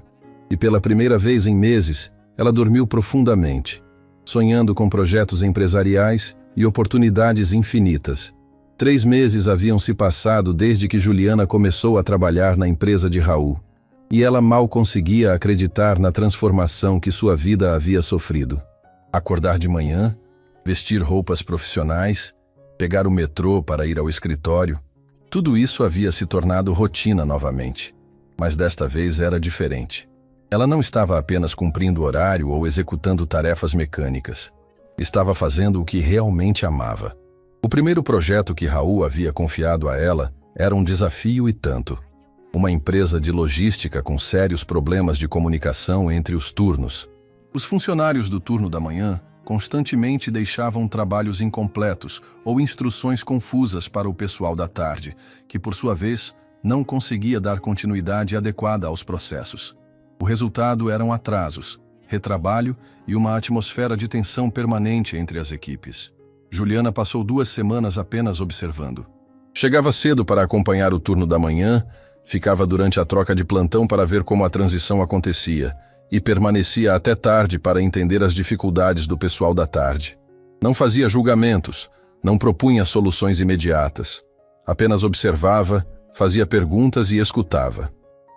E pela primeira vez em meses, ela dormiu profundamente, sonhando com projetos empresariais e oportunidades infinitas. 3 meses haviam se passado desde que Juliana começou a trabalhar na empresa de Raul, e ela mal conseguia acreditar na transformação que sua vida havia sofrido. Acordar de manhã, vestir roupas profissionais, pegar o metrô para ir ao escritório, tudo isso havia se tornado rotina novamente. Mas desta vez era diferente. Ela não estava apenas cumprindo horário ou executando tarefas mecânicas. Estava fazendo o que realmente amava. O primeiro projeto que Raul havia confiado a ela era um desafio e tanto. Uma empresa de logística com sérios problemas de comunicação entre os turnos. Os funcionários do turno da manhã constantemente deixavam trabalhos incompletos ou instruções confusas para o pessoal da tarde, que, por sua vez, não conseguia dar continuidade adequada aos processos. O resultado eram atrasos, retrabalho e uma atmosfera de tensão permanente entre as equipes. Juliana passou 2 semanas apenas observando. Chegava cedo para acompanhar o turno da manhã, ficava durante a troca de plantão para ver como a transição acontecia, e permanecia até tarde para entender as dificuldades do pessoal da tarde. Não fazia julgamentos, não propunha soluções imediatas. Apenas observava, fazia perguntas e escutava.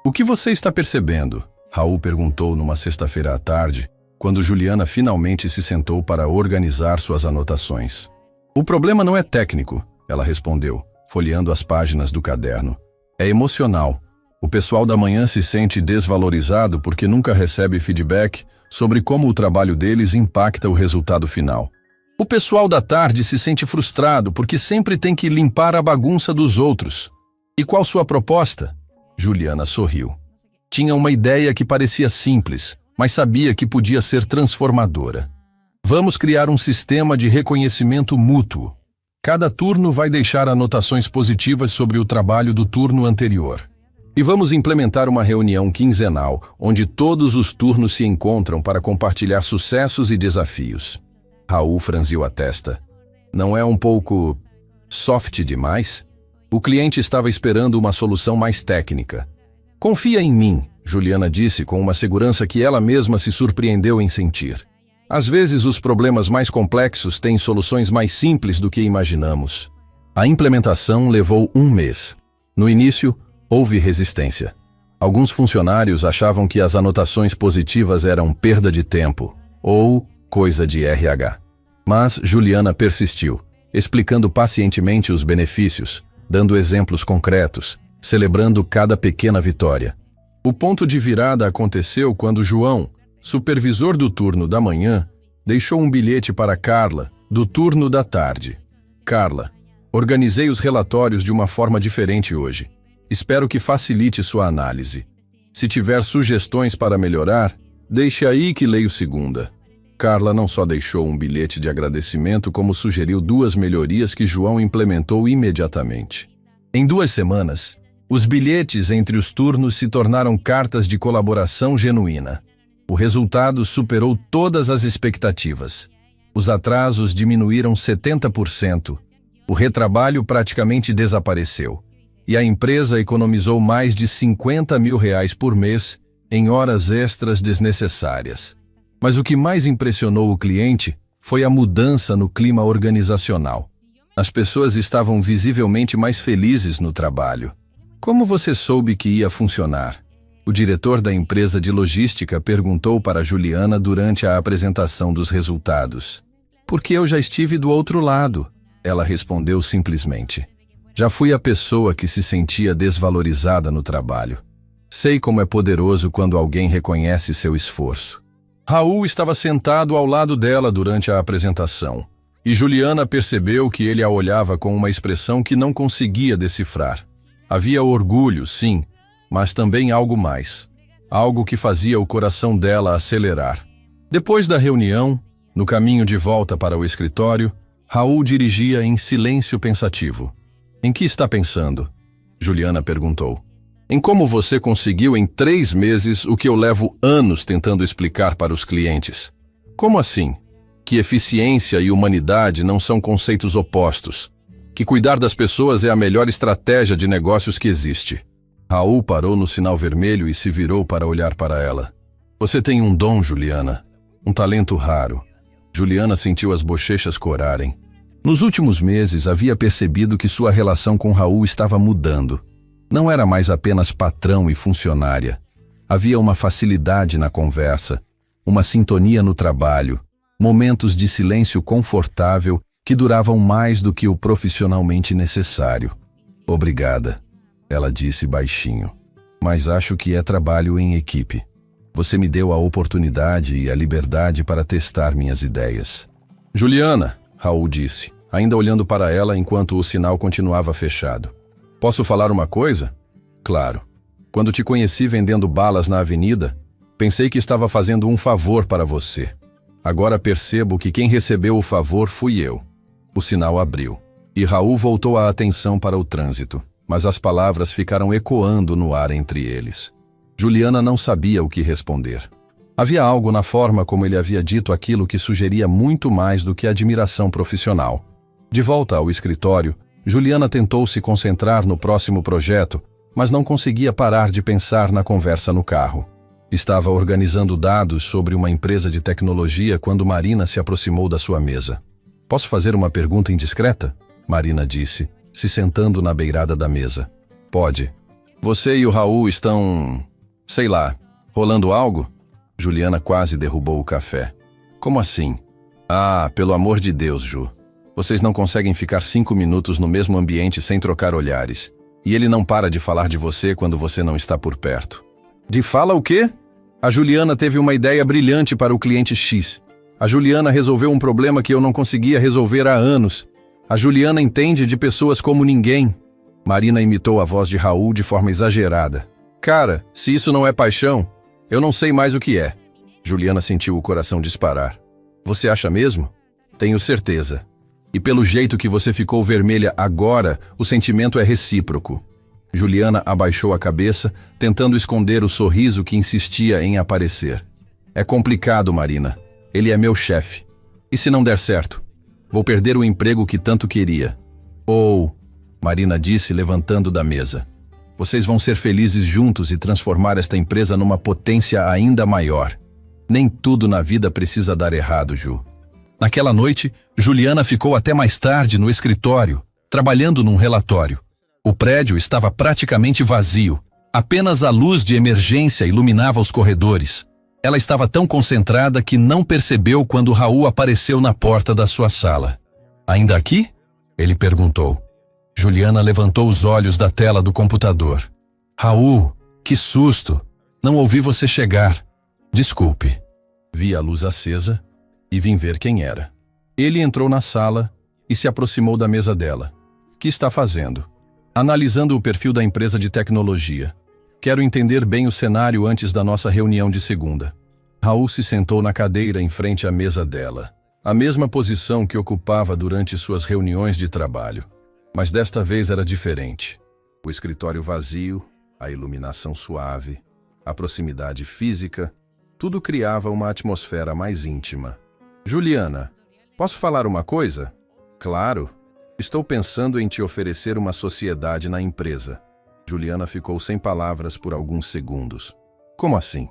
"O que você está percebendo?" Raul perguntou numa sexta-feira à tarde, quando Juliana finalmente se sentou para organizar suas anotações. "O problema não é técnico", ela respondeu, folheando as páginas do caderno. "É emocional. O pessoal da manhã se sente desvalorizado porque nunca recebe feedback sobre como o trabalho deles impacta o resultado final. O pessoal da tarde se sente frustrado porque sempre tem que limpar a bagunça dos outros. E qual sua proposta?" Juliana sorriu. Tinha uma ideia que parecia simples, mas sabia que podia ser transformadora. "Vamos criar um sistema de reconhecimento mútuo. Cada turno vai deixar anotações positivas sobre o trabalho do turno anterior. E vamos implementar uma reunião quinzenal, onde todos os turnos se encontram para compartilhar sucessos e desafios." Raul franziu a testa. "Não é um pouco soft demais?" O cliente estava esperando uma solução mais técnica. "Confia em mim", Juliana disse com uma segurança que ela mesma se surpreendeu em sentir. Às vezes, os problemas mais complexos têm soluções mais simples do que imaginamos. A implementação levou 1 mês. No início, houve resistência. Alguns funcionários achavam que as anotações positivas eram perda de tempo ou coisa de RH. Mas Juliana persistiu, explicando pacientemente os benefícios, dando exemplos concretos, celebrando cada pequena vitória. O ponto de virada aconteceu quando João, supervisor do turno da manhã, deixou um bilhete para Carla, do turno da tarde. Carla, organizei os relatórios de uma forma diferente hoje. Espero que facilite sua análise. Se tiver sugestões para melhorar, deixe aí que leio segunda. Carla não só deixou um bilhete de agradecimento, como sugeriu 2 melhorias que João implementou imediatamente. Em 2 semanas, os bilhetes entre os turnos se tornaram cartas de colaboração genuína. O resultado superou todas as expectativas. Os atrasos diminuíram 70%. O retrabalho praticamente desapareceu. E a empresa economizou mais de R$50 mil por mês em horas extras desnecessárias. Mas o que mais impressionou o cliente foi a mudança no clima organizacional. As pessoas estavam visivelmente mais felizes no trabalho. Como você soube que ia funcionar? O diretor da empresa de logística perguntou para Juliana durante a apresentação dos resultados. Porque eu já estive do outro lado, ela respondeu simplesmente. Já fui a pessoa que se sentia desvalorizada no trabalho. Sei como é poderoso quando alguém reconhece seu esforço. Raul estava sentado ao lado dela durante a apresentação, e Juliana percebeu que ele a olhava com uma expressão que não conseguia decifrar. Havia orgulho, sim, mas também algo mais. Algo que fazia o coração dela acelerar. Depois da reunião, no caminho de volta para o escritório, Raul dirigia em silêncio pensativo. Em que está pensando? Juliana perguntou. Em como você conseguiu em 3 meses o que eu levo anos tentando explicar para os clientes. Como assim? Que eficiência e humanidade não são conceitos opostos. Que cuidar das pessoas é a melhor estratégia de negócios que existe. Raul parou no sinal vermelho e se virou para olhar para ela. Você tem um dom, Juliana. Um talento raro. Juliana sentiu as bochechas corarem. Nos últimos meses havia percebido que sua relação com Raul estava mudando. Não era mais apenas patrão e funcionária. Havia uma facilidade na conversa, uma sintonia no trabalho, momentos de silêncio confortável que duravam mais do que o profissionalmente necessário. Obrigada, ela disse baixinho. Mas acho que é trabalho em equipe. Você me deu a oportunidade e a liberdade para testar minhas ideias. Juliana, Raul disse, ainda olhando para ela enquanto o sinal continuava fechado. Posso falar uma coisa? Claro. Quando te conheci vendendo balas na avenida, pensei que estava fazendo um favor para você. Agora percebo que quem recebeu o favor fui eu. O sinal abriu, e Raul voltou a atenção para o trânsito, mas as palavras ficaram ecoando no ar entre eles. Juliana não sabia o que responder. Havia algo na forma como ele havia dito aquilo que sugeria muito mais do que admiração profissional. De volta ao escritório, Juliana tentou se concentrar no próximo projeto, mas não conseguia parar de pensar na conversa no carro. Estava organizando dados sobre uma empresa de tecnologia quando Marina se aproximou da sua mesa. Posso fazer uma pergunta indiscreta? Marina disse, se sentando na beirada da mesa. Pode. Você e o Raul estão, sei lá, rolando algo? Juliana quase derrubou o café. Como assim? Ah, pelo amor de Deus, Ju. Vocês não conseguem ficar 5 minutos no mesmo ambiente sem trocar olhares. E ele não para de falar de você quando você não está por perto. De fala o quê? A Juliana teve uma ideia brilhante para o cliente X. A Juliana resolveu um problema que eu não conseguia resolver há anos. A Juliana entende de pessoas como ninguém. Marina imitou a voz de Raul de forma exagerada. Cara, se isso não é paixão, eu não sei mais o que é. Juliana sentiu o coração disparar. Você acha mesmo? Tenho certeza. E pelo jeito que você ficou vermelha agora, o sentimento é recíproco. Juliana abaixou a cabeça, tentando esconder o sorriso que insistia em aparecer. É complicado, Marina. Ele é meu chefe. E se não der certo? Vou perder o emprego que tanto queria. Marina disse, levantando da mesa. Vocês vão ser felizes juntos e transformar esta empresa numa potência ainda maior. Nem tudo na vida precisa dar errado, Ju. Naquela noite, Juliana ficou até mais tarde no escritório, trabalhando num relatório. O prédio estava praticamente vazio. Apenas a luz de emergência iluminava os corredores. Ela estava tão concentrada que não percebeu quando Raul apareceu na porta da sua sala. "Ainda aqui?" ele perguntou. Juliana levantou os olhos da tela do computador. "Raul, que susto! Não ouvi você chegar. Desculpe." Vi a luz acesa e vim ver quem era. Ele entrou na sala e se aproximou da mesa dela. "Que está fazendo?" "Analisando o perfil da empresa de tecnologia. Quero entender bem o cenário antes da nossa reunião de segunda." Raul se sentou na cadeira em frente à mesa dela, a mesma posição que ocupava durante suas reuniões de trabalho. Mas desta vez era diferente. O escritório vazio, a iluminação suave, a proximidade física, tudo criava uma atmosfera mais íntima. "Juliana, posso falar uma coisa?" "Claro. Estou pensando em te oferecer uma sociedade na empresa." Juliana ficou sem palavras por alguns segundos. "Como assim?"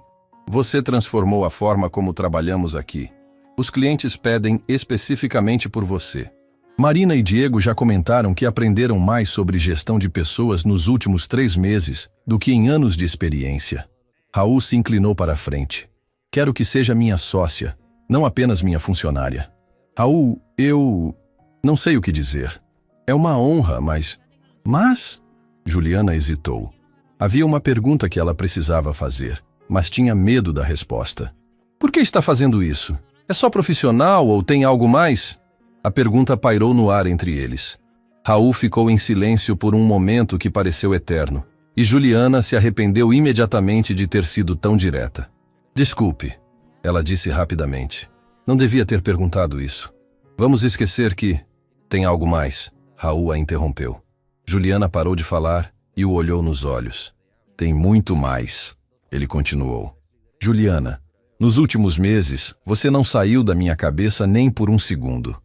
"Você transformou a forma como trabalhamos aqui. Os clientes pedem especificamente por você." Marina e Diego já comentaram que aprenderam mais sobre gestão de pessoas nos últimos 3 meses do que em anos de experiência. Raul se inclinou para a frente. "Quero que seja minha sócia, não apenas minha funcionária." "Raul, eu... não sei o que dizer. É uma honra, mas..." "Mas?" Juliana hesitou. Havia uma pergunta que ela precisava fazer, mas tinha medo da resposta. "Por que está fazendo isso? É só profissional ou tem algo mais?" A pergunta pairou no ar entre eles. Raul ficou em silêncio por um momento que pareceu eterno, e Juliana se arrependeu imediatamente de ter sido tão direta. "Desculpe," ela disse rapidamente. "Não devia ter perguntado isso. Vamos esquecer que... tem algo mais." Raul a interrompeu. Juliana parou de falar e o olhou nos olhos. "Tem muito mais," ele continuou. "Juliana, nos últimos meses, você não saiu da minha cabeça nem por um segundo.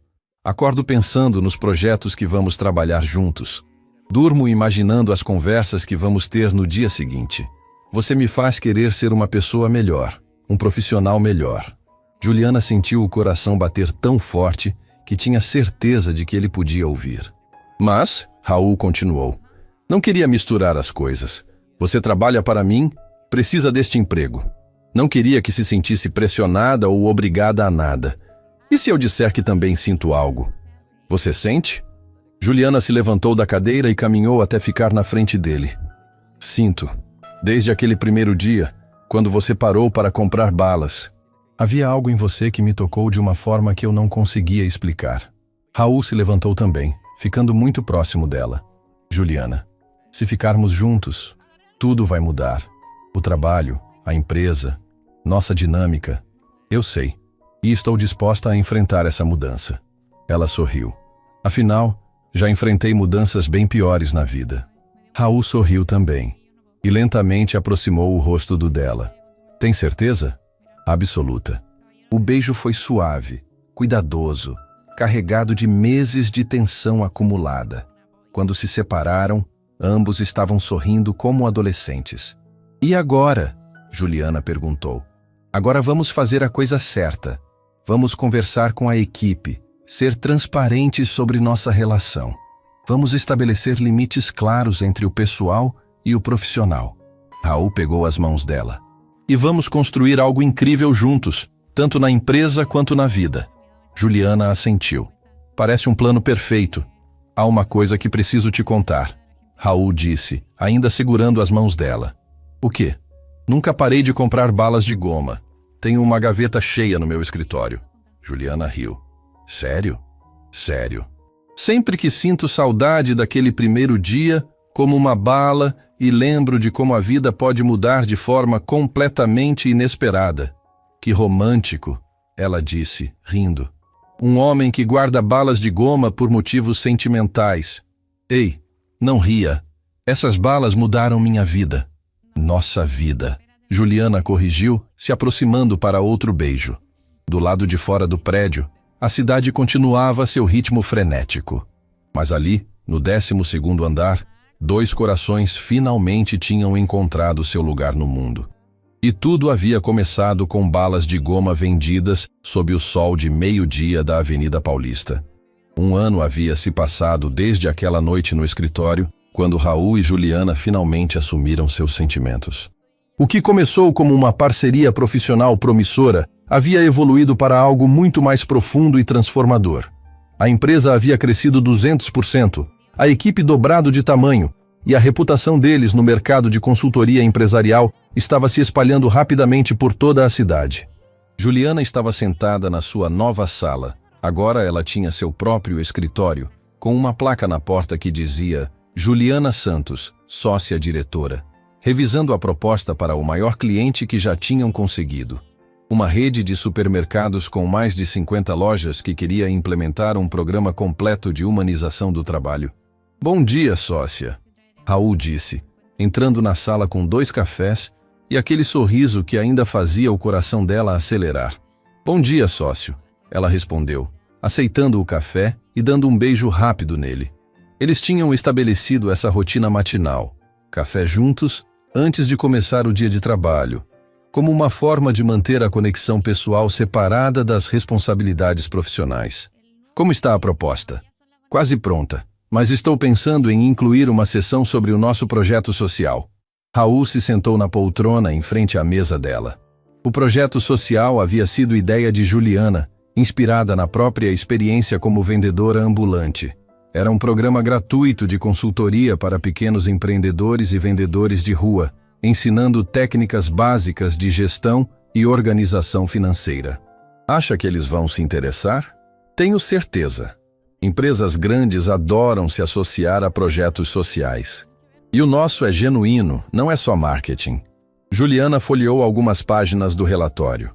Acordo pensando nos projetos que vamos trabalhar juntos. Durmo imaginando as conversas que vamos ter no dia seguinte. Você me faz querer ser uma pessoa melhor, um profissional melhor." Juliana sentiu o coração bater tão forte que tinha certeza de que ele podia ouvir. "Mas," Raul continuou, "não queria misturar as coisas. Você trabalha para mim, precisa deste emprego. Não queria que se sentisse pressionada ou obrigada a nada. E se eu disser que também sinto algo? Você sente?" Juliana se levantou da cadeira e caminhou até ficar na frente dele. "Sinto. Desde aquele primeiro dia, quando você parou para comprar balas. Havia algo em você que me tocou de uma forma que eu não conseguia explicar." Raul se levantou também, ficando muito próximo dela. "Juliana, se ficarmos juntos, tudo vai mudar. O trabalho, a empresa, nossa dinâmica. Eu sei. E estou disposta a enfrentar essa mudança." Ela sorriu. "Afinal, já enfrentei mudanças bem piores na vida." Raul sorriu também, e lentamente aproximou o rosto do dela. "Tem certeza?" "Absoluta." O beijo foi suave, cuidadoso, carregado de meses de tensão acumulada. Quando se separaram, ambos estavam sorrindo como adolescentes. "E agora?" Juliana perguntou. "Agora vamos fazer a coisa certa. Vamos conversar com a equipe, ser transparentes sobre nossa relação. Vamos estabelecer limites claros entre o pessoal e o profissional." Raul pegou as mãos dela. "E vamos construir algo incrível juntos, tanto na empresa quanto na vida." Juliana assentiu. "Parece um plano perfeito. Há uma coisa que preciso te contar." Raul disse, ainda segurando as mãos dela. "O quê?" "Nunca parei de comprar balas de goma. Tenho uma gaveta cheia no meu escritório." Juliana riu. "Sério?" "Sério. Sempre que sinto saudade daquele primeiro dia, como uma bala, e lembro de como a vida pode mudar de forma completamente inesperada." "Que romântico," ela disse, rindo. "Um homem que guarda balas de goma por motivos sentimentais." "Ei, não ria. Essas balas mudaram minha vida." "Nossa vida." Juliana corrigiu, se aproximando para outro beijo. Do lado de fora do prédio, a cidade continuava seu ritmo frenético. Mas ali, no 12º andar, 2 corações finalmente tinham encontrado seu lugar no mundo. E tudo havia começado com balas de goma vendidas sob o sol de meio-dia da Avenida Paulista. Um ano havia se passado desde aquela noite no escritório, quando Raul e Juliana finalmente assumiram seus sentimentos. O que começou como uma parceria profissional promissora havia evoluído para algo muito mais profundo e transformador. A empresa havia crescido 200%, a equipe dobrado de tamanho, e a reputação deles no mercado de consultoria empresarial estava se espalhando rapidamente por toda a cidade. Juliana estava sentada na sua nova sala. Agora ela tinha seu próprio escritório, com uma placa na porta que dizia Juliana Santos, sócia-diretora, revisando a proposta para o maior cliente que já tinham conseguido. Uma rede de supermercados com mais de 50 lojas que queria implementar um programa completo de humanização do trabalho. Bom dia, sócia, Raul disse, entrando na sala com 2 cafés e aquele sorriso que ainda fazia o coração dela acelerar. Bom dia, sócio, ela respondeu, aceitando o café e dando um beijo rápido nele. Eles tinham estabelecido essa rotina matinal, café juntos, antes de começar o dia de trabalho, como uma forma de manter a conexão pessoal separada das responsabilidades profissionais. Como está a proposta? Quase pronta, mas estou pensando em incluir uma sessão sobre o nosso projeto social. Raul se sentou na poltrona em frente à mesa dela. O projeto social havia sido ideia de Juliana, inspirada na própria experiência como vendedora ambulante. Era um programa gratuito de consultoria para pequenos empreendedores e vendedores de rua, ensinando técnicas básicas de gestão e organização financeira. Acha que eles vão se interessar? Tenho certeza. Empresas grandes adoram se associar a projetos sociais. E o nosso é genuíno, não é só marketing. Juliana folheou algumas páginas do relatório.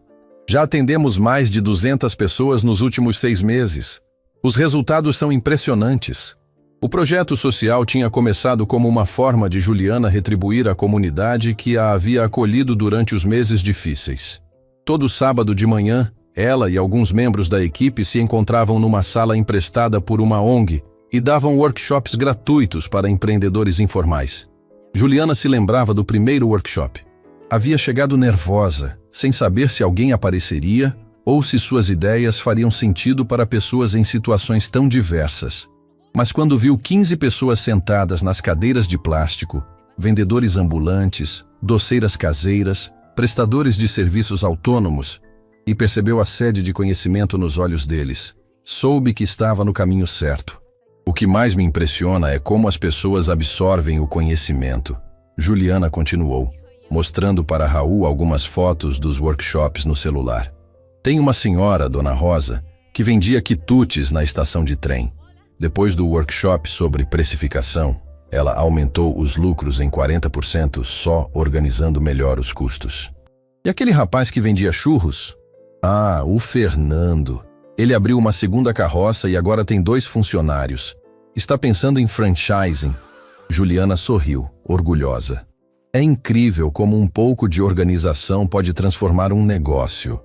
Já atendemos mais de 200 pessoas nos últimos 6 meses. Os resultados são impressionantes. O projeto social tinha começado como uma forma de Juliana retribuir a comunidade que a havia acolhido durante os meses difíceis. Todo sábado de manhã, ela e alguns membros da equipe se encontravam numa sala emprestada por uma ONG e davam workshops gratuitos para empreendedores informais. Juliana se lembrava do primeiro workshop. Havia chegado nervosa, sem saber se alguém apareceria ou se suas ideias fariam sentido para pessoas em situações tão diversas. Mas quando viu 15 pessoas sentadas nas cadeiras de plástico, vendedores ambulantes, doceiras caseiras, prestadores de serviços autônomos, e percebeu a sede de conhecimento nos olhos deles, soube que estava no caminho certo. O que mais me impressiona é como as pessoas absorvem o conhecimento. Juliana continuou, mostrando para Raul algumas fotos dos workshops no celular. Tem uma senhora, Dona Rosa, que vendia quitutes na estação de trem. Depois do workshop sobre precificação, ela aumentou os lucros em 40% só organizando melhor os custos. E aquele rapaz que vendia churros? Ah, o Fernando. Ele abriu uma segunda carroça e agora tem 2 funcionários. Está pensando em franchising. Juliana sorriu, orgulhosa. É incrível como um pouco de organização pode transformar um negócio.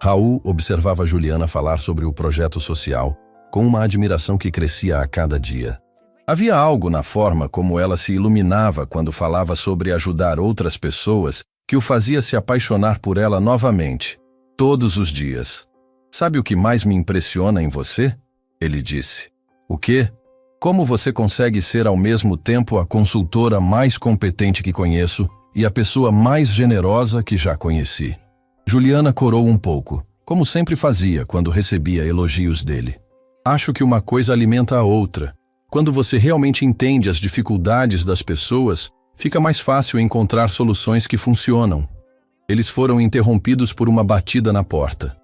Raul observava Juliana falar sobre o projeto social, com uma admiração que crescia a cada dia. Havia algo na forma como ela se iluminava quando falava sobre ajudar outras pessoas que o fazia se apaixonar por ela novamente, todos os dias. Sabe o que mais me impressiona em você? Ele disse. O quê? Como você consegue ser ao mesmo tempo a consultora mais competente que conheço e a pessoa mais generosa que já conheci? Juliana corou um pouco, como sempre fazia quando recebia elogios dele. Acho que uma coisa alimenta a outra. Quando você realmente entende as dificuldades das pessoas, fica mais fácil encontrar soluções que funcionam. Eles foram interrompidos por uma batida na porta.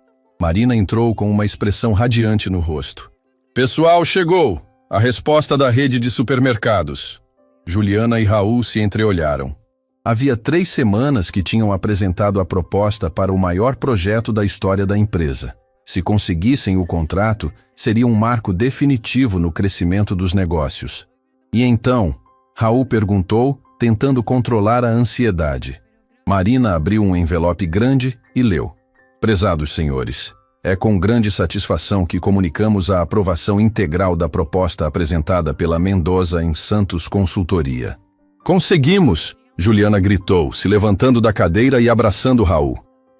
Marina entrou com uma expressão radiante no rosto. Pessoal, chegou! A resposta da rede de supermercados. Juliana e Raul se entreolharam. Havia 3 semanas que tinham apresentado a proposta para o maior projeto da história da empresa. Se conseguissem o contrato, seria um marco definitivo no crescimento dos negócios. E então, Raul perguntou, tentando controlar a ansiedade. Marina abriu um envelope grande e leu. Prezados senhores, é com grande satisfação que comunicamos a aprovação integral da proposta apresentada pela Mendoza em Santos Consultoria. Conseguimos! Juliana gritou, se levantando da cadeira e abraçando Raul.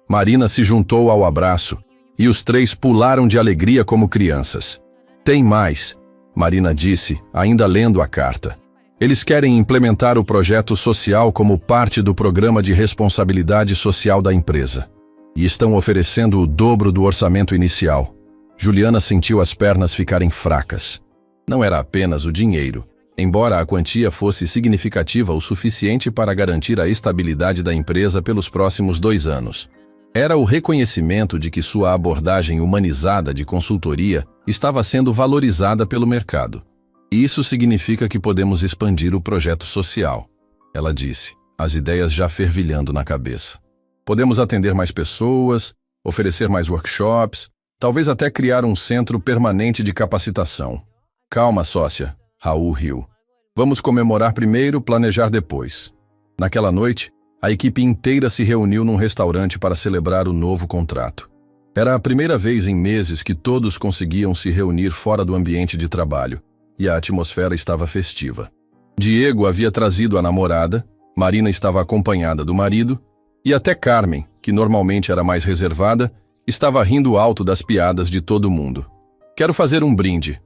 Marina se juntou ao abraço, e os três pularam de alegria como crianças. Tem mais, Marina disse, ainda lendo a carta. Eles querem implementar o projeto social como parte do programa de responsabilidade social da empresa. E estão oferecendo o dobro do orçamento inicial. Juliana sentiu as pernas ficarem fracas. Não era apenas o dinheiro. Embora a quantia fosse significativa o suficiente para garantir a estabilidade da empresa pelos próximos 2 anos. Era o reconhecimento de que sua abordagem humanizada de consultoria estava sendo valorizada pelo mercado. Isso significa que podemos expandir o projeto social, ela disse, as ideias já fervilhando na cabeça. Podemos atender mais pessoas, oferecer mais workshops, talvez até criar um centro permanente de capacitação. Calma, sócia. Raul riu. Vamos comemorar primeiro, planejar depois. Naquela noite, a equipe inteira se reuniu num restaurante para celebrar o novo contrato. Era a primeira vez em meses que todos conseguiam se reunir fora do ambiente de trabalho, e a atmosfera estava festiva. Diego havia trazido a namorada, Marina estava acompanhada do marido, e até Carmen, que normalmente era mais reservada, estava rindo alto das piadas de todo mundo. Quero fazer um brinde,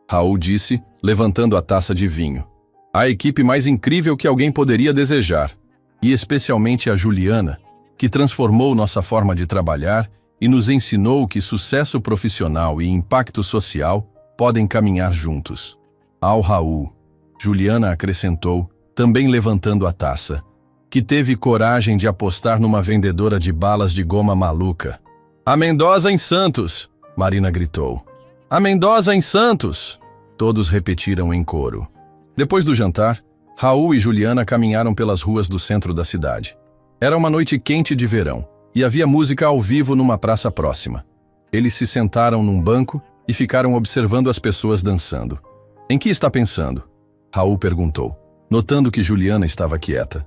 Raul disse, levantando a taça de vinho. A equipe mais incrível que alguém poderia desejar, e especialmente a Juliana, que transformou nossa forma de trabalhar e nos ensinou que sucesso profissional e impacto social podem caminhar juntos. Ao Raul, Juliana acrescentou, também levantando a taça, que teve coragem de apostar numa vendedora de balas de goma maluca. A Mendoza em Santos! Marina gritou. A Mendoza em Santos! Todos repetiram em coro. Depois do jantar, Raul e Juliana caminharam pelas ruas do centro da cidade. Era uma noite quente de verão, e havia música ao vivo numa praça próxima. Eles se sentaram num banco e ficaram observando as pessoas dançando. Em que está pensando? Raul perguntou, notando que Juliana estava quieta.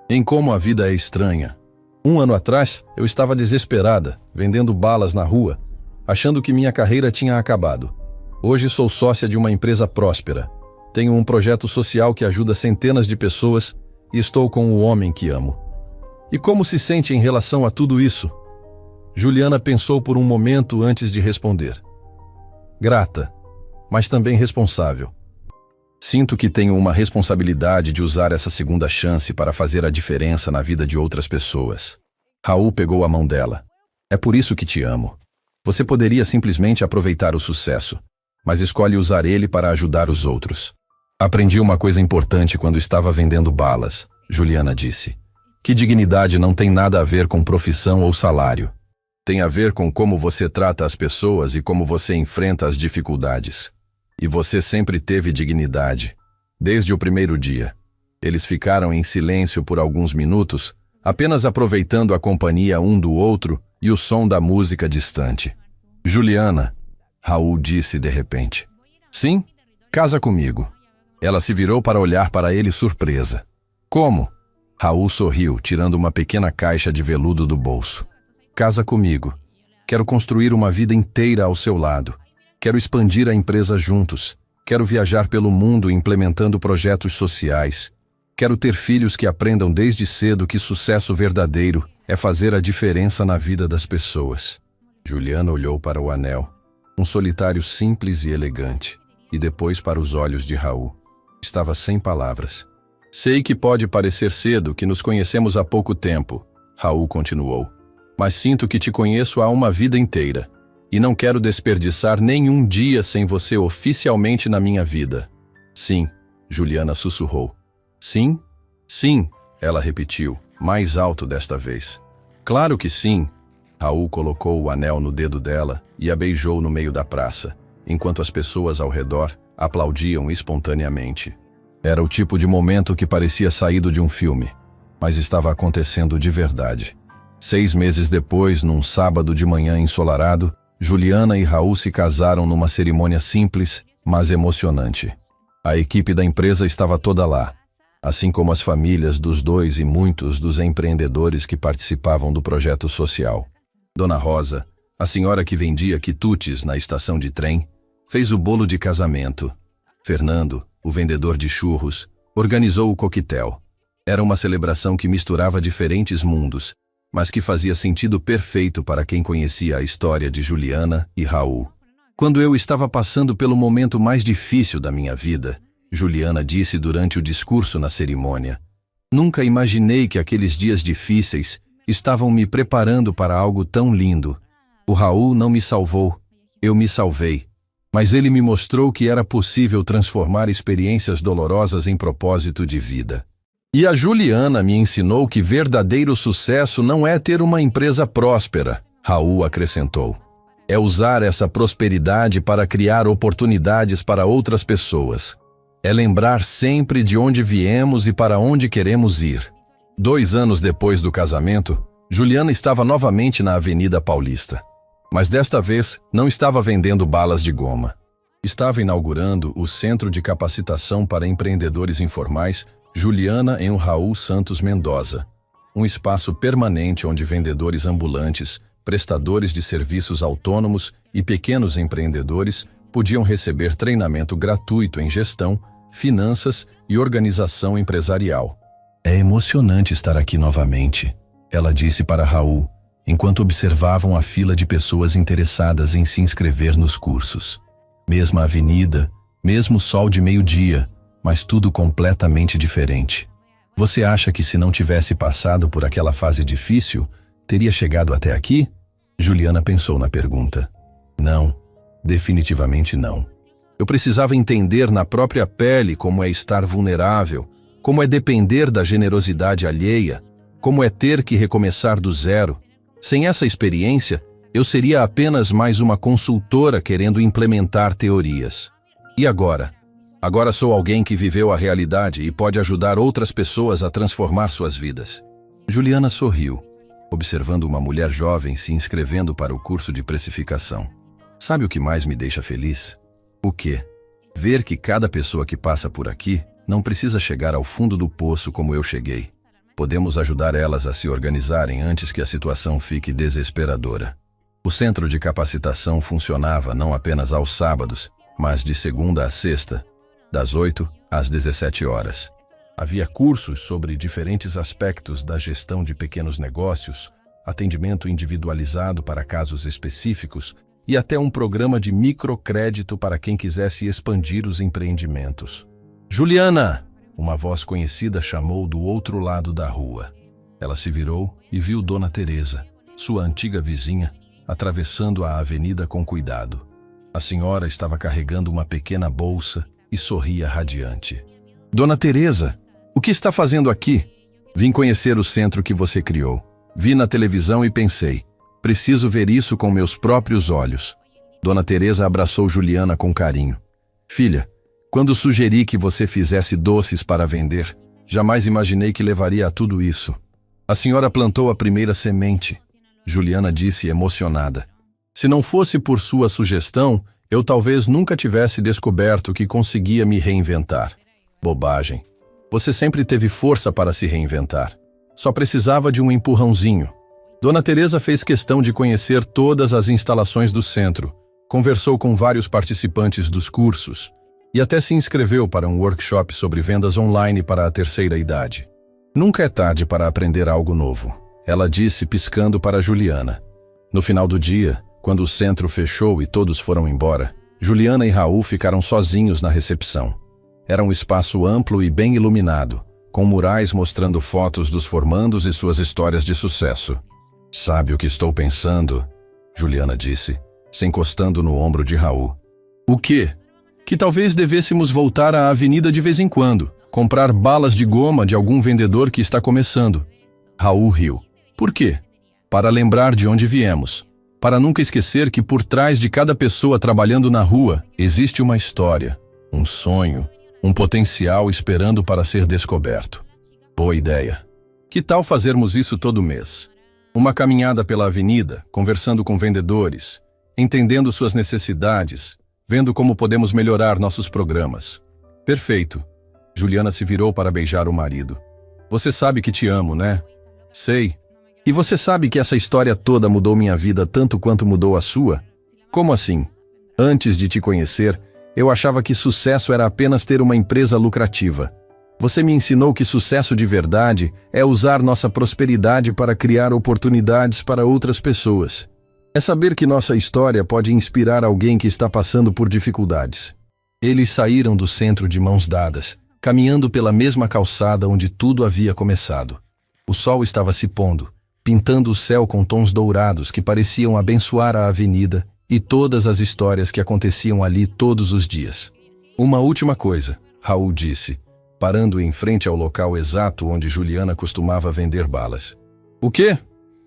Em como a vida é estranha. 1 ano atrás, eu estava desesperada, vendendo balas na rua, achando que minha carreira tinha acabado. Hoje sou sócia de uma empresa próspera. Tenho um projeto social que ajuda centenas de pessoas e estou com o homem que amo. E como se sente em relação a tudo isso? Juliana pensou por um momento antes de responder. Grata, mas também responsável. Sinto que tenho uma responsabilidade de usar essa segunda chance para fazer a diferença na vida de outras pessoas. Raul pegou a mão dela. É por isso que te amo. Você poderia simplesmente aproveitar o sucesso, mas escolhe usar ele para ajudar os outros. Aprendi uma coisa importante quando estava vendendo balas, Juliana disse. Que dignidade não tem nada a ver com profissão ou salário. Tem a ver com como você trata as pessoas e como você enfrenta as dificuldades. E você sempre teve dignidade, desde o primeiro dia. Eles ficaram em silêncio por alguns minutos, apenas aproveitando a companhia um do outro e o som da música distante. Juliana, Raul disse de repente. Sim, casa comigo. Ela se virou para olhar para ele surpresa. Como? Raul sorriu, tirando uma pequena caixa de veludo do bolso. Casa comigo. Quero construir uma vida inteira ao seu lado. Quero expandir a empresa juntos. Quero viajar pelo mundo implementando projetos sociais. Quero ter filhos que aprendam desde cedo que sucesso verdadeiro é fazer a diferença na vida das pessoas. Juliana olhou para o anel, um solitário simples e elegante, e depois para os olhos de Raul. Estava sem palavras. Sei que pode parecer cedo, que nos conhecemos há pouco tempo, Raul continuou. Mas sinto que te conheço há uma vida inteira. E não quero desperdiçar nenhum dia sem você oficialmente na minha vida. Sim, Juliana sussurrou. Sim? Sim, ela repetiu, mais alto desta vez. Claro que sim. Raul colocou o anel no dedo dela e a beijou no meio da praça, enquanto as pessoas ao redor aplaudiam espontaneamente. Era o tipo de momento que parecia saído de um filme, mas estava acontecendo de verdade. 6 meses depois, num sábado de manhã ensolarado, Juliana e Raul se casaram numa cerimônia simples, mas emocionante. A equipe da empresa estava toda lá, assim como as famílias dos dois e muitos dos empreendedores que participavam do projeto social. Dona Rosa, a senhora que vendia quitutes na estação de trem, fez o bolo de casamento. Fernando, o vendedor de churros, organizou o coquetel. Era uma celebração que misturava diferentes mundos, mas que fazia sentido perfeito para quem conhecia a história de Juliana e Raul. Quando eu estava passando pelo momento mais difícil da minha vida, Juliana disse durante o discurso na cerimônia: "Nunca imaginei que aqueles dias difíceis estavam me preparando para algo tão lindo. O Raul não me salvou, eu me salvei. Mas ele me mostrou que era possível transformar experiências dolorosas em propósito de vida. E a Juliana me ensinou que verdadeiro sucesso não é ter uma empresa próspera", Raul acrescentou. "É usar essa prosperidade para criar oportunidades para outras pessoas. É lembrar sempre de onde viemos e para onde queremos ir." 2 anos depois do casamento, Juliana estava novamente na Avenida Paulista. Mas desta vez não estava vendendo balas de goma. Estava inaugurando o Centro de Capacitação para Empreendedores Informais Juliana em Raul Santos Mendoza, um espaço permanente onde vendedores ambulantes, prestadores de serviços autônomos e pequenos empreendedores podiam receber treinamento gratuito em gestão, finanças e organização empresarial. "É emocionante estar aqui novamente", ela disse para Raul, enquanto observavam a fila de pessoas interessadas em se inscrever nos cursos. Mesma avenida, mesmo sol de meio-dia, mas tudo completamente diferente. "Você acha que se não tivesse passado por aquela fase difícil, teria chegado até aqui?" Juliana pensou na pergunta. "Não, definitivamente não. Eu precisava entender na própria pele como é estar vulnerável, como é depender da generosidade alheia, como é ter que recomeçar do zero. Sem essa experiência, eu seria apenas mais uma consultora querendo implementar teorias. E agora? Agora sou alguém que viveu a realidade e pode ajudar outras pessoas a transformar suas vidas." Juliana sorriu, observando uma mulher jovem se inscrevendo para o curso de precificação. "Sabe o que mais me deixa feliz? O quê? Ver que cada pessoa que passa por aqui não precisa chegar ao fundo do poço como eu cheguei. Podemos ajudar elas a se organizarem antes que a situação fique desesperadora." O centro de capacitação funcionava não apenas aos sábados, mas de segunda a sexta, das 8 às 17 horas. Havia cursos sobre diferentes aspectos da gestão de pequenos negócios, atendimento individualizado para casos específicos e até um programa de microcrédito para quem quisesse expandir os empreendimentos. "Juliana!" Uma voz conhecida chamou do outro lado da rua. Ela se virou e viu Dona Teresa, sua antiga vizinha, atravessando a avenida com cuidado. A senhora estava carregando uma pequena bolsa e sorria radiante. "Dona Teresa, o que está fazendo aqui?" "Vim conhecer o centro que você criou. Vi na televisão e pensei, preciso ver isso com meus próprios olhos." Dona Teresa abraçou Juliana com carinho. "Filha, quando sugeri que você fizesse doces para vender, jamais imaginei que levaria a tudo isso. A senhora plantou a primeira semente." Juliana disse emocionada. "Se não fosse por sua sugestão, eu talvez nunca tivesse descoberto que conseguia me reinventar." "Bobagem. Você sempre teve força para se reinventar. Só precisava de um empurrãozinho." Dona Teresa fez questão de conhecer todas as instalações do centro, conversou com vários participantes dos cursos e até se inscreveu para um workshop sobre vendas online para a terceira idade. "Nunca é tarde para aprender algo novo", ela disse piscando para Juliana. No final do dia, quando o centro fechou e todos foram embora, Juliana e Raul ficaram sozinhos na recepção. Era um espaço amplo e bem iluminado, com murais mostrando fotos dos formandos e suas histórias de sucesso. "Sabe o que estou pensando?" Juliana disse, se encostando no ombro de Raul. "O quê?" "Que talvez devêssemos voltar à avenida de vez em quando, comprar balas de goma de algum vendedor que está começando." Raul riu. "Por quê?" "Para lembrar de onde viemos. Para nunca esquecer que por trás de cada pessoa trabalhando na rua existe uma história, um sonho, um potencial esperando para ser descoberto." "Boa ideia. Que tal fazermos isso todo mês? Uma caminhada pela avenida, conversando com vendedores, entendendo suas necessidades, vendo como podemos melhorar nossos programas." "Perfeito." Juliana se virou para beijar o marido. "Você sabe que te amo, né?" "Sei. E você sabe que essa história toda mudou minha vida tanto quanto mudou a sua?" "Como assim?" "Antes de te conhecer, eu achava que sucesso era apenas ter uma empresa lucrativa. Você me ensinou que sucesso de verdade é usar nossa prosperidade para criar oportunidades para outras pessoas. É saber que nossa história pode inspirar alguém que está passando por dificuldades. Eles saíram do centro de mãos dadas, caminhando pela mesma calçada onde tudo havia começado. O sol estava se pondo, pintando o céu com tons dourados que pareciam abençoar a avenida e todas as histórias que aconteciam ali todos os dias. Uma última coisa, Raul disse, parando em frente ao local exato onde Juliana costumava vender balas. O quê?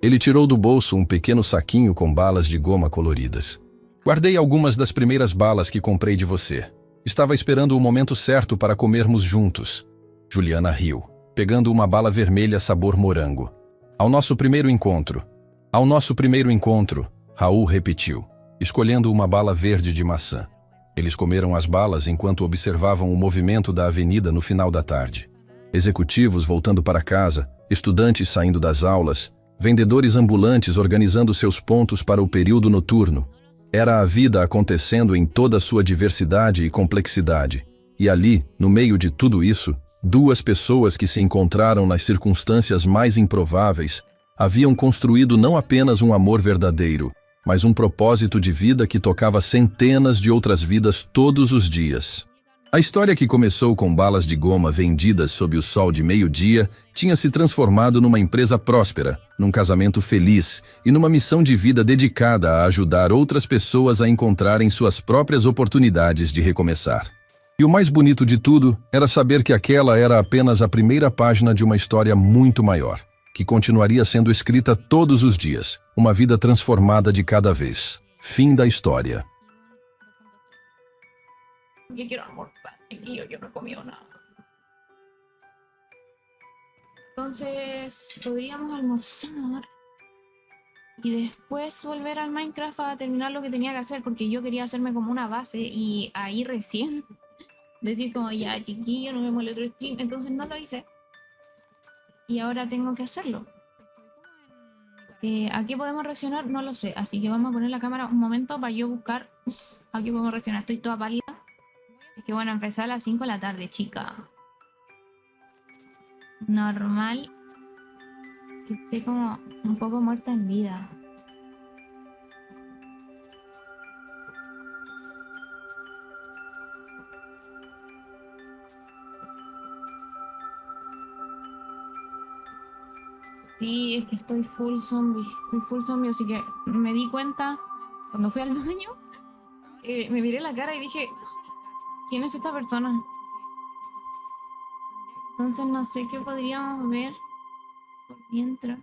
Ele tirou do bolso um pequeno saquinho com balas de goma coloridas. Guardei algumas das primeiras balas que comprei de você. Estava esperando o momento certo para comermos juntos. Juliana riu, pegando uma bala vermelha sabor morango. Ao nosso primeiro encontro. Ao nosso primeiro encontro, Raul repetiu, escolhendo uma bala verde de maçã. Eles comeram as balas enquanto observavam o movimento da avenida no final da tarde. Executivos voltando para casa, estudantes saindo das aulas, vendedores ambulantes organizando seus pontos para o período noturno. Era a vida acontecendo em toda a sua diversidade e complexidade. E ali, no meio de tudo isso, duas pessoas que se encontraram nas circunstâncias mais improváveis haviam construído não apenas um amor verdadeiro, mas um propósito de vida que tocava centenas de outras vidas todos os dias. A história que começou com balas de goma vendidas sob o sol de meio-dia tinha se transformado numa empresa próspera, num casamento feliz e numa missão de vida dedicada a ajudar outras pessoas a encontrarem suas próprias oportunidades de recomeçar. E o mais bonito de tudo era saber que aquela era apenas a primeira página de uma história muito maior, que continuaria sendo escrita todos os dias, uma vida transformada de cada vez. Fim da história. Yo quiero almorzar, chiquillo, yo no he comido nada. Entonces, podríamos almorzar y después volver al Minecraft a terminar lo que tenía que hacer, porque yo quería hacerme como una base y ahí recién decir como ya, chiquillo, no me mole otro stream. Entonces no lo hice y ahora tengo que hacerlo. ¿A qué podemos reaccionar? No lo sé, así que vamos a poner la cámara un momento para yo buscar a qué podemos reaccionar. Estoy toda pálida. Es que bueno, empezar a las 5 de la tarde, chica. Normal que esté como un poco muerta en vida. Sí, es que estoy full zombie. Estoy full zombie, así que me di cuenta cuando fui al baño. Me miré la cara y dije, ¿quién es esta persona? Entonces no sé qué podríamos ver por mientras.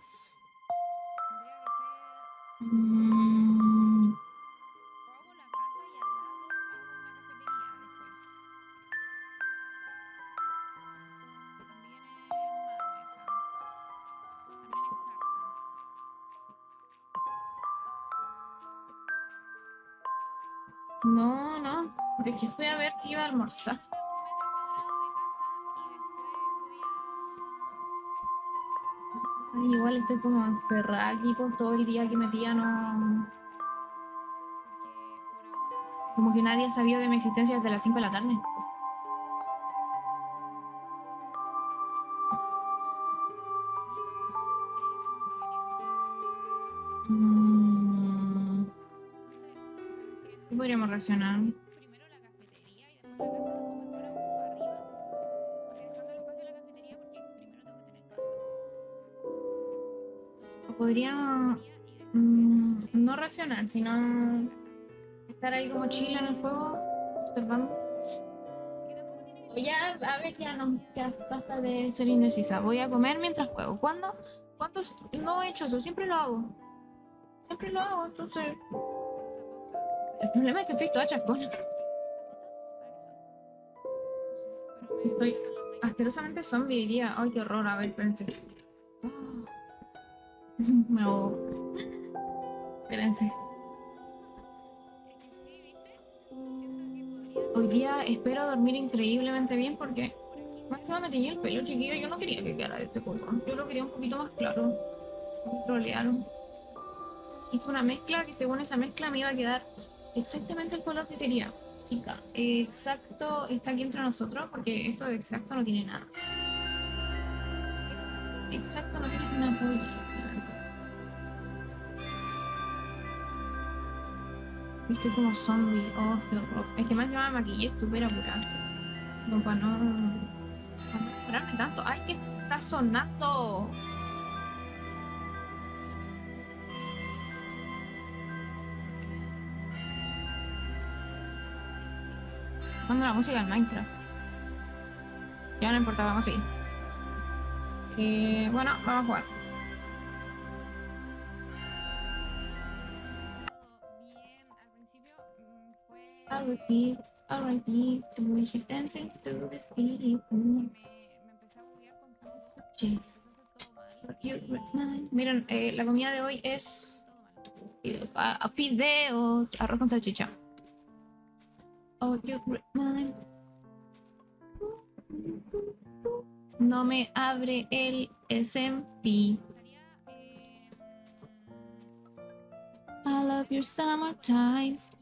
No, no, de que fui a ver que iba a almorzar. Ay, igual estoy como encerrada aquí por todo el día que metía, no. Como que nadie sabía de mi existencia desde las 5 de la tarde. ¿Qué podríamos reaccionar? Podría no reaccionar, sino estar ahí como chila en el juego, observando. O ya, a ver, ya no, ya basta de ser indecisa. Voy a comer mientras juego. ¿Cuándo? ¿Cuándo no he hecho eso? Siempre lo hago. Siempre lo hago, entonces. El problema es que estoy toda chascona. Estoy asquerosamente zombie hoy día. Ay, qué horror. A ver, espérense. Me ahogo. Espérense. Hoy día espero dormir increíblemente bien porque más que nada me teñí el pelo, chiquillo. Yo no quería que quedara de este color. Yo lo quería un poquito más claro. Me trolearon. Hice una mezcla que según esa mezcla me iba a quedar exactamente el color que quería. Chica, exacto está aquí entre nosotros porque esto de exacto no tiene nada. Exacto no tiene una polla. Estoy como zombie. Oh, qué horror. Es que más encima me maquillé súper apurada. Como para no apurarme tanto. ¡Ay, qué está sonando! Cuando la música en Minecraft. Ya no importa, vamos a seguir. Bueno, vamos a jugar. Bien, al principio fue. I'll repeat, the way she dances to this beat. Me empecé a buguear con todo. Yes. Miren, la comida de hoy es fideos, arroz con salchicha. Oh, you remind. No me abre el SMP. I love your summer times.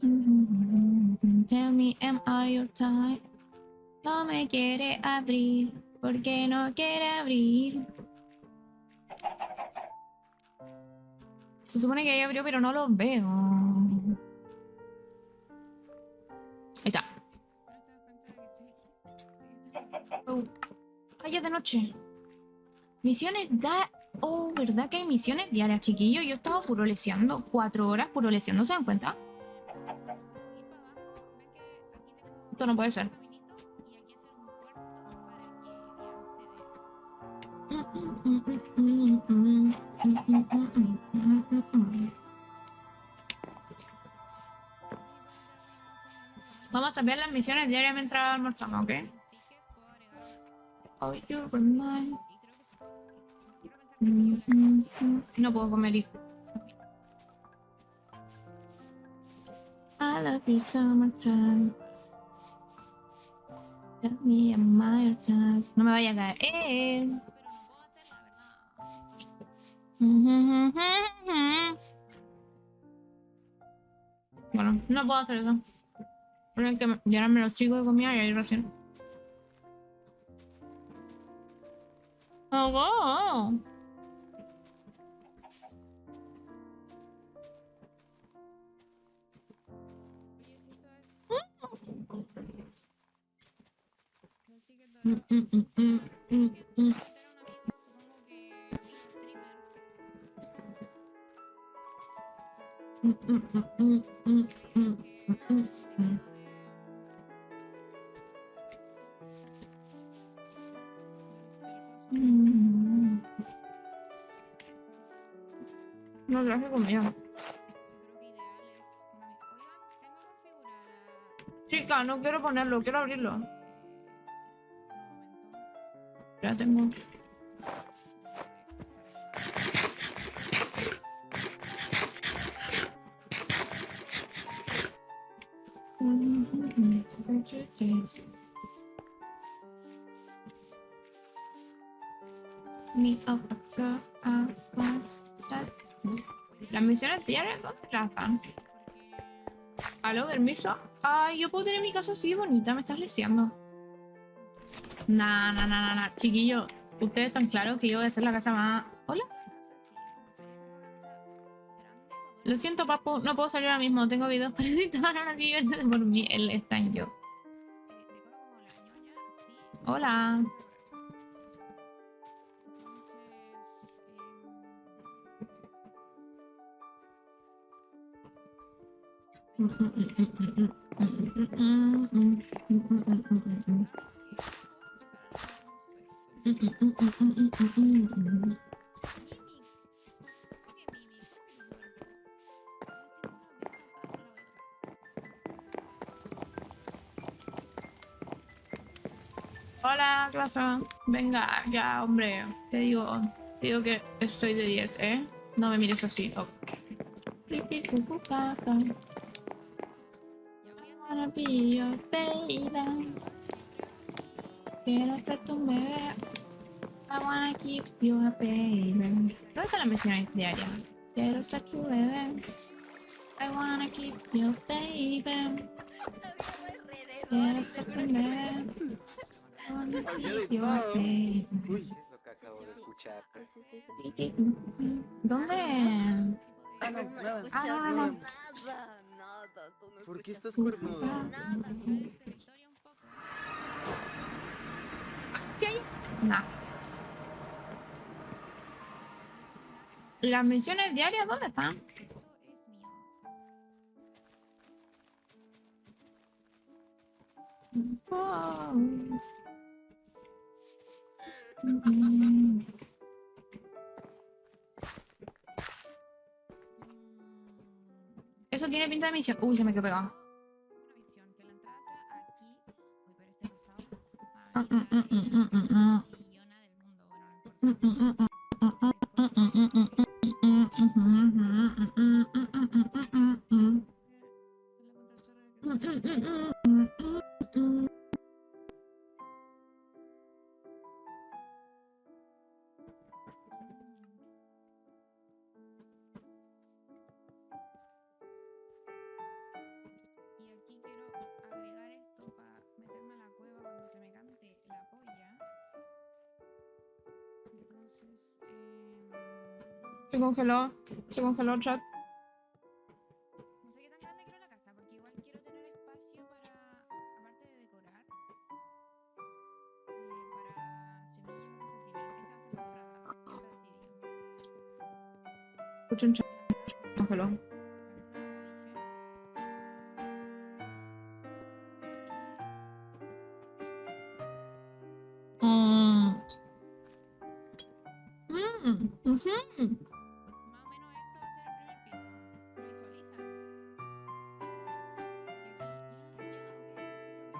Tell me, am I your type? No me quiere abrir. ¿Por qué no quiere abrir? Se supone que ya abrió, pero no lo veo. Ahí está. Oh. Ay, ya es de noche. Misiones da... Oh, ¿verdad que hay misiones diarias, chiquillos? Yo estaba puroleseando 4 horas puroleseando, ¿se dan cuenta? Esto no puede ser. Vamos a ver las misiones diarias mientras almorzamos, ¿ok? Oh, you remind. No puedo comer. I love you summertime. Tell me am I your time. No me vaya a caer. Bueno, no puedo hacer eso. Tienen que llenarme los hocico de comida y ahí recién. Oh, no traje comida. Chica, no quiero ponerlo, quiero abrirlo. Ya tengo. Las misiones diarias, ¿dónde las dan? ¿Aló, permiso? Ay, yo puedo tener mi casa así de bonita, me estás leseando. Nah. Chiquillo, ustedes están claros que yo voy a hacer la casa más... ¿Hola? Lo siento, papu, no puedo salir ahora mismo. Tengo videos para editar, ahora sí, por mí. Él está en yo. Hola. Hola, ¿qué pasó? Venga, ya, hombre. Te digo que soy de 10, ¿eh? No me mires así. Oh. Wanna be your baby. Quiero ser tu bebé. I wanna keep you a baby. ¿Dónde está la misión diaria? Quiero ser tu bebé. I wanna keep you, baby. Quiero ser tu bebé. Yo sé. Uy, es lo que acabo de escuchar. ¿Dónde? Ah, no, nada. Ah, Nada. Nada, tú no ¿Por qué escuchas estás cuernudo? nada. ¿Qué hay? Nah. ¿Las misiones diarias dónde están? Eso tiene pinta de misión. Uy, se me quedó pegado. Y aquí quiero agregar esto para meterme a la cueva cuando se me cante la polla. Entonces, se congeló el chat. No sé qué tan grande quiero la casa, porque igual quiero tener espacio para, aparte de decorar, para semillas o cosas así. Esta va a ser la entrada. Escucho un chat. Se congeló. Ujú.